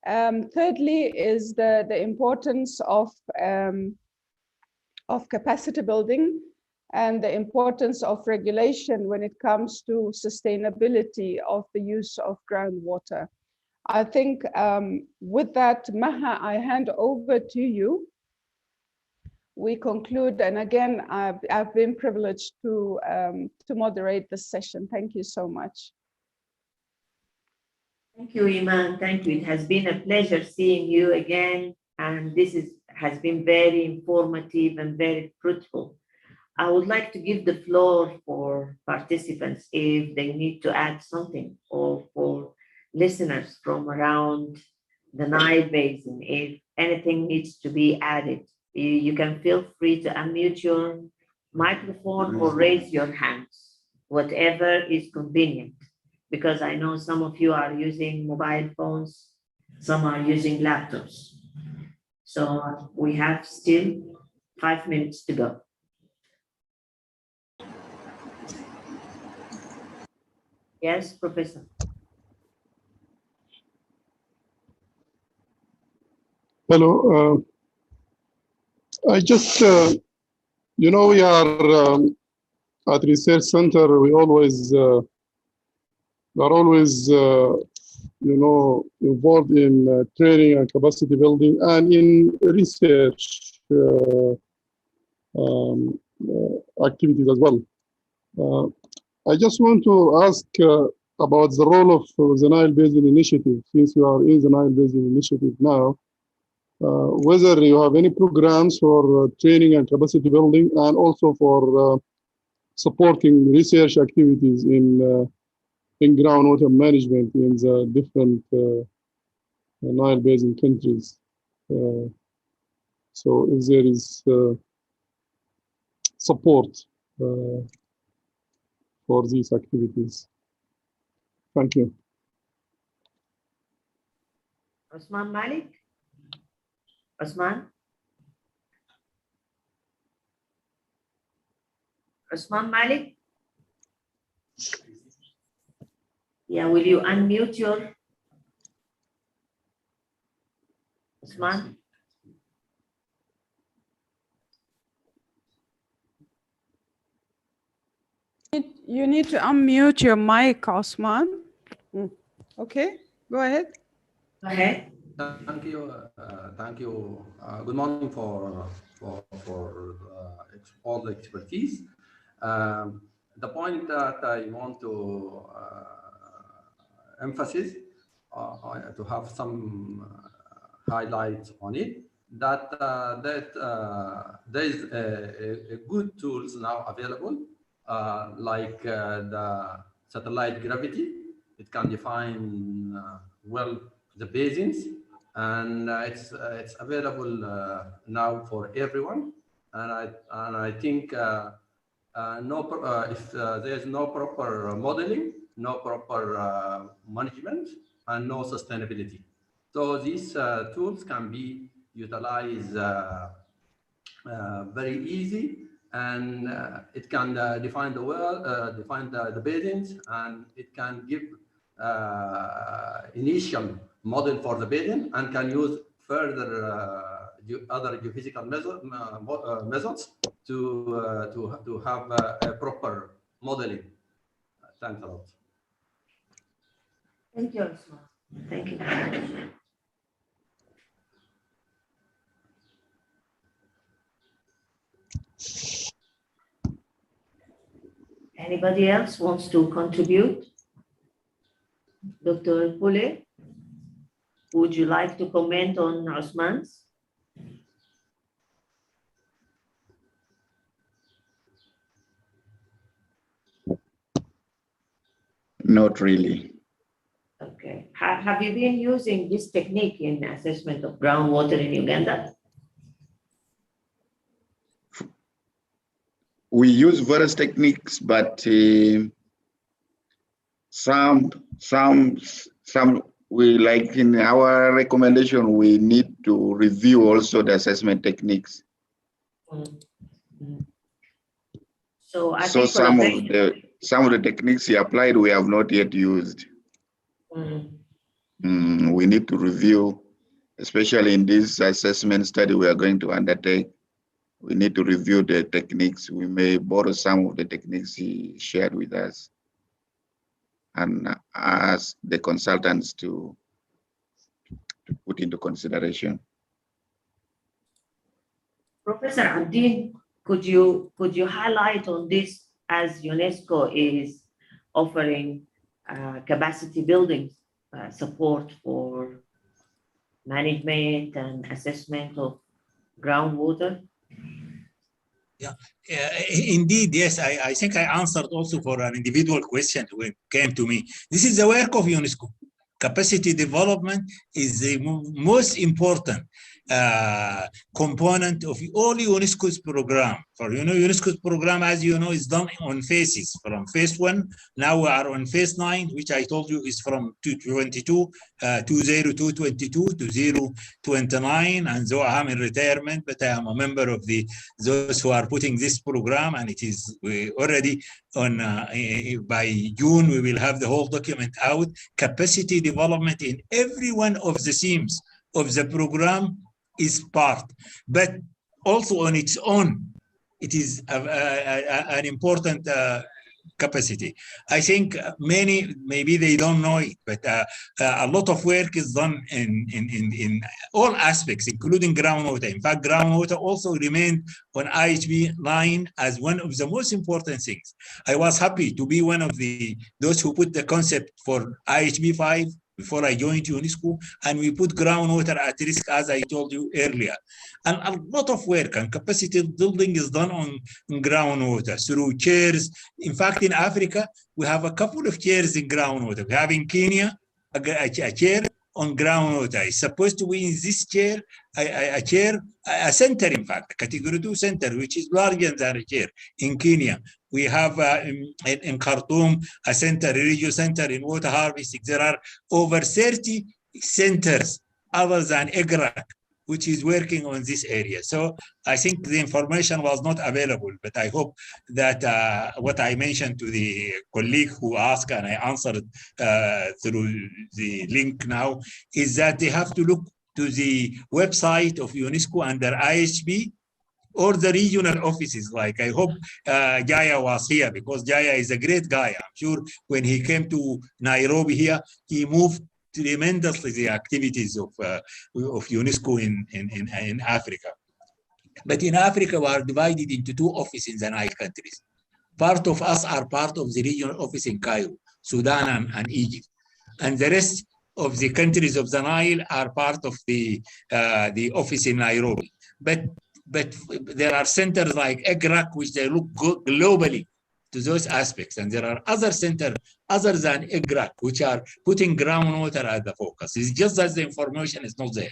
Thirdly is the importance of capacity building and the importance of regulation when it comes to sustainability of the use of groundwater. I think with that, Maha, I hand over to you. We conclude, and again, I've been privileged to moderate this session. Thank you so much. Thank you, Iman. Thank you. It has been a pleasure seeing you again, and this has been very informative and very fruitful. I would like to give the floor for participants if they need to add something, or for listeners from around the Nile Basin, if anything needs to be added. You can feel free to unmute your microphone or raise your hands, whatever is convenient, because I know some of you are using mobile phones, some are using laptops. So we have still 5 minutes to go. Yes, Professor. Hello. I just, we are at research center. We always are involved in training and capacity building and in research activities as well. I just want to ask about the role of the Nile Basin Initiative, since you are in the Nile Basin Initiative now. Whether you have any programs for training and capacity building, and also for supporting research activities in groundwater management in the different Nile Basin countries. So if there is support for these activities. Thank you. Osman Malik? Osman? Osman Malik? Yeah, will you unmute your Osman? You need to unmute your mic, Osman. Okay, go ahead. Go ahead. Thank you. Good morning for all the expertise. The point that I want to emphasize, to have some highlights on it, that there is a good tools now available, like the satellite gravity. It can define well the basins, and it's available now for everyone. And I think if there's no proper modeling, no proper management, and no sustainability, so these tools can be utilized very easy, and it can define the well, define the basins, and it can give initial model for the basin, and can use further other geophysical methods to have a proper modeling. Thanks a lot. Thank you, Osman. Thank you. Anybody else wants to contribute? Dr. Pule? would you like to comment on Osman's? Not really. Okay. Have you been using this technique in assessment of groundwater in Uganda? We use various techniques, but some we, like in our recommendation, we need to review also the assessment techniques. Mm-hmm. So I So think some of the techniques he applied, we have not yet used. We need to review, especially in this assessment study we are going to undertake. We need to review the techniques. We may borrow some of the techniques he shared with us and ask the consultants to put into consideration. Professor Abdin, could you highlight on this, as UNESCO is offering capacity building support for management and assessment of groundwater? Yeah, indeed, yes. I think I answered also for an individual question when it came to me. This is the work of UNESCO. Capacity development is the most important component of all UNESCO's program. For UNESCO's program, as you know, is done on phases. From phase 1, now we are on phase 9, which I told you is from 2022 to 029, and so I'm in retirement, but I am a member of those who are putting this program, and it is already on. By June, we will have the whole document out. Capacity development in every one of the themes of the program is part, but also on its own, it is an important capacity. I think many, maybe they don't know it, but a lot of work is done in all aspects, including groundwater. In fact, groundwater also remained on IHB 9 as one of the most important things. I was happy to be one of those who put the concept for IHB 5 before I joined UNESCO, and we put groundwater at risk, as I told you earlier. And a lot of work and capacity building is done on groundwater through chairs. In fact, in Africa, we have a couple of chairs in groundwater. We have in Kenya a chair on groundwater. It's supposed to be in this chair, a center, in fact, a category 2 center, which is larger than a chair in Kenya. We have in Khartoum a center, a regional center in water harvesting. There are over 30 centers other than EGRAC, which is working on this area. So I think the information was not available, but I hope that what I mentioned to the colleague who asked and I answered through the link now is that they have to look to the website of UNESCO under IHB or the regional offices. Like I hope Jaya was here, because Jaya is a great guy. I'm sure when he came to Nairobi here, he moved tremendously the activities of UNESCO in Africa. But in Africa, we are divided into 2 offices in the Nile countries. Part of us are part of the regional office in Cairo, Sudan and Egypt. And the rest of the countries of the Nile are part of the office in Nairobi. But there are centers like EGRAC, which they look globally to those aspects. And there are other centers other than EGRAC, which are putting groundwater at the focus. It's just that the information is not there.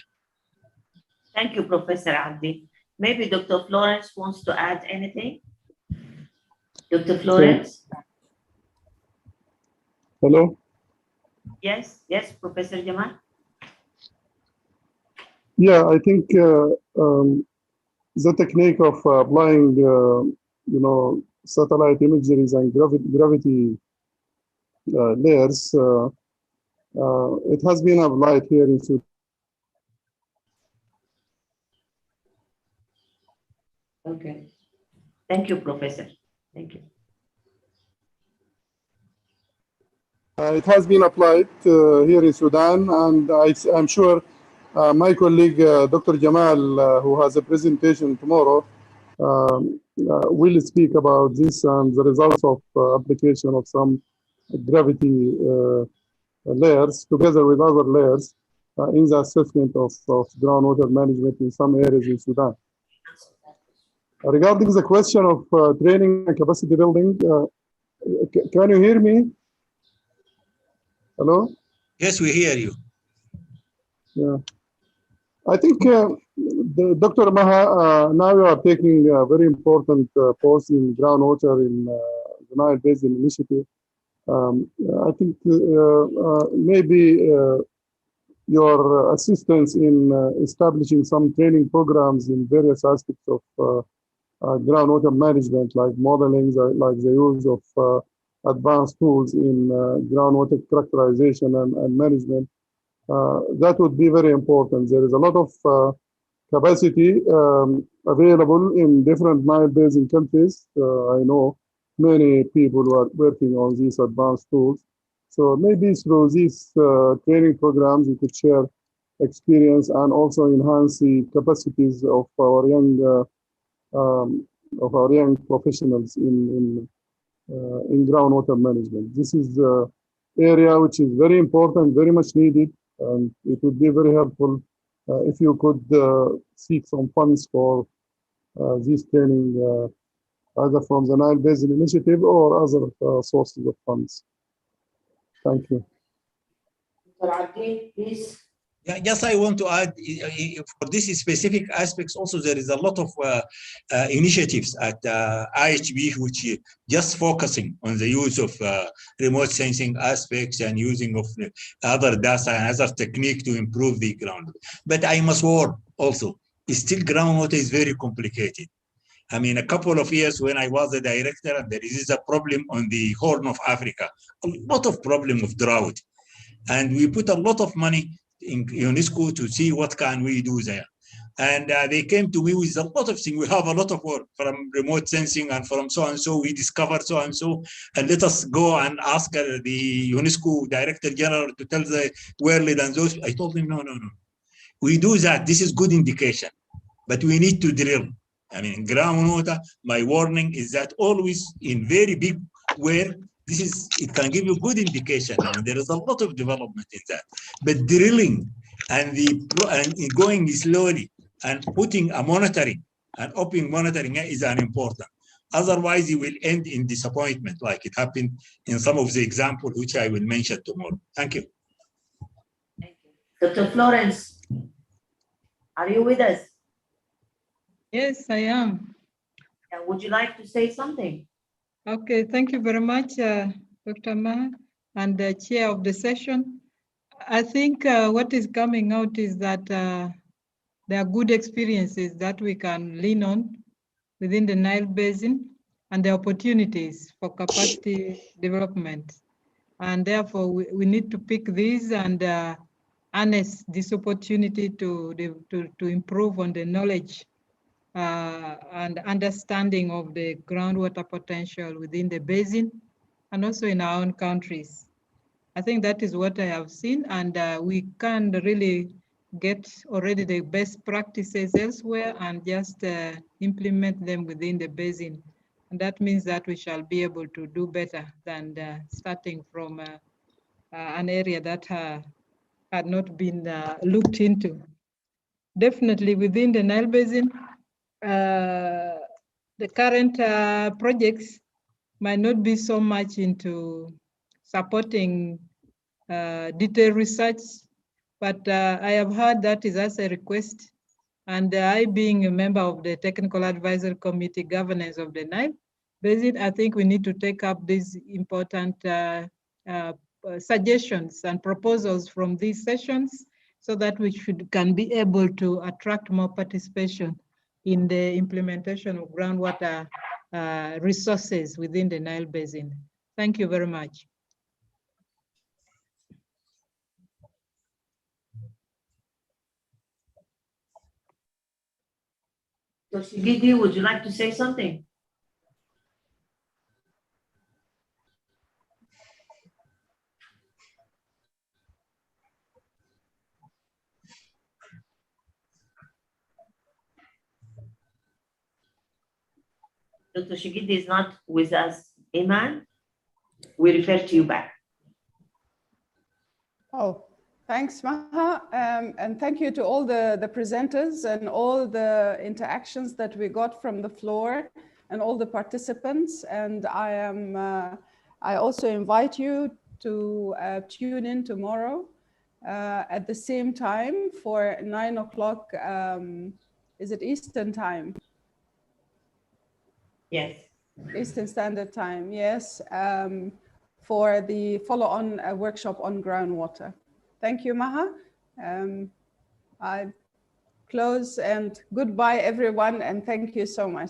Thank you, Professor Abdi. Maybe Dr. Florence wants to add anything? Dr. Florence? Hello? Yes, Professor Jamal? Yeah, I think the technique of applying, satellite imageries and gravity layers, it has been applied here in Sudan. Okay. Thank you, Professor. Thank you. It has been applied here in Sudan, and I'm sure my colleague, Dr. Jamal, who has a presentation tomorrow, will speak about this and the results of application of some gravity layers together with other layers in the assessment of groundwater management in some areas in Sudan. Regarding the question of training and capacity building, can you hear me? Hello? Yes, we hear you. Yeah. I think Dr. Maha, now you are taking a very important post in groundwater in the Nile Basin Initiative. I think maybe your assistance in establishing some training programs in various aspects of groundwater management, like modeling, like the use of advanced tools in groundwater characterization and management. That would be very important. There is a lot of capacity available in different Nile Basin countries. I know many people who are working on these advanced tools. So maybe through these training programs, we could share experience and also enhance the capacities of our young professionals in groundwater management. This is an area which is very important, very much needed, and it would be very helpful if you could seek some funds for this training, either from the Nile Basin Initiative or other sources of funds. Thank you. Dr. Abdi, please. Yeah, just I want to add for this specific aspects also there is a lot of initiatives at IHB which just focusing on the use of remote sensing aspects and using of other data and other technique to improve the ground. But I must warn also, still groundwater is very complicated. I mean, a couple of years when I was the director, and there is a problem on the Horn of Africa, a lot of problem of drought. And we put a lot of money in UNESCO to see what can we do there. And they came to me with a lot of things. We have a lot of work from remote sensing and from so and so. We discovered so and so. And let us go and ask the UNESCO Director General to tell the world and those. I told him, no. We do that. This is good indication. But we need to drill. I mean, groundwater, my warning is that always in very big where it can give you good indication. I mean, there is a lot of development in that. But drilling and going slowly and putting a monitoring and open monitoring is an important. Otherwise, you will end in disappointment, like it happened in some of the examples which I will mention tomorrow. Thank you. Thank you. Dr. Florence, are you with us? Yes, I am. Would you like to say something? Okay, thank you very much, Dr. Maha, and the chair of the session. I think what is coming out is that there are good experiences that we can lean on within the Nile Basin and the opportunities for capacity development. And therefore, we need to pick these and harness this opportunity to improve on the knowledge and understanding of the groundwater potential within the basin and also in our own countries. I think that is what I have seen, and we can really get already the best practices elsewhere and just implement them within the basin. And that means that we shall be able to do better than starting from an area that had not been looked into. Definitely within the Nile Basin, the current projects might not be so much into supporting detailed research, but I have heard that is as a request. And I, being a member of the Technical Advisory Committee Governance of the Nile Basin, I think we need to take up these important suggestions and proposals from these sessions so that we can be able to attract more participation in the implementation of groundwater resources within the Nile Basin. Thank you very much. Dr. Gidi, would you like to say something? Dr. Shigidi is not with us. Iman, we refer to you back. Oh, Thanks, Maha. And thank you to all the presenters and all the interactions that we got from the floor and all the participants. And I also invite you to tune in tomorrow at the same time for 9 o'clock. Is it Eastern time? Yes. Eastern Standard Time, yes, for the follow-on workshop on groundwater. Thank you, Maha. I close and goodbye, everyone, and thank you so much.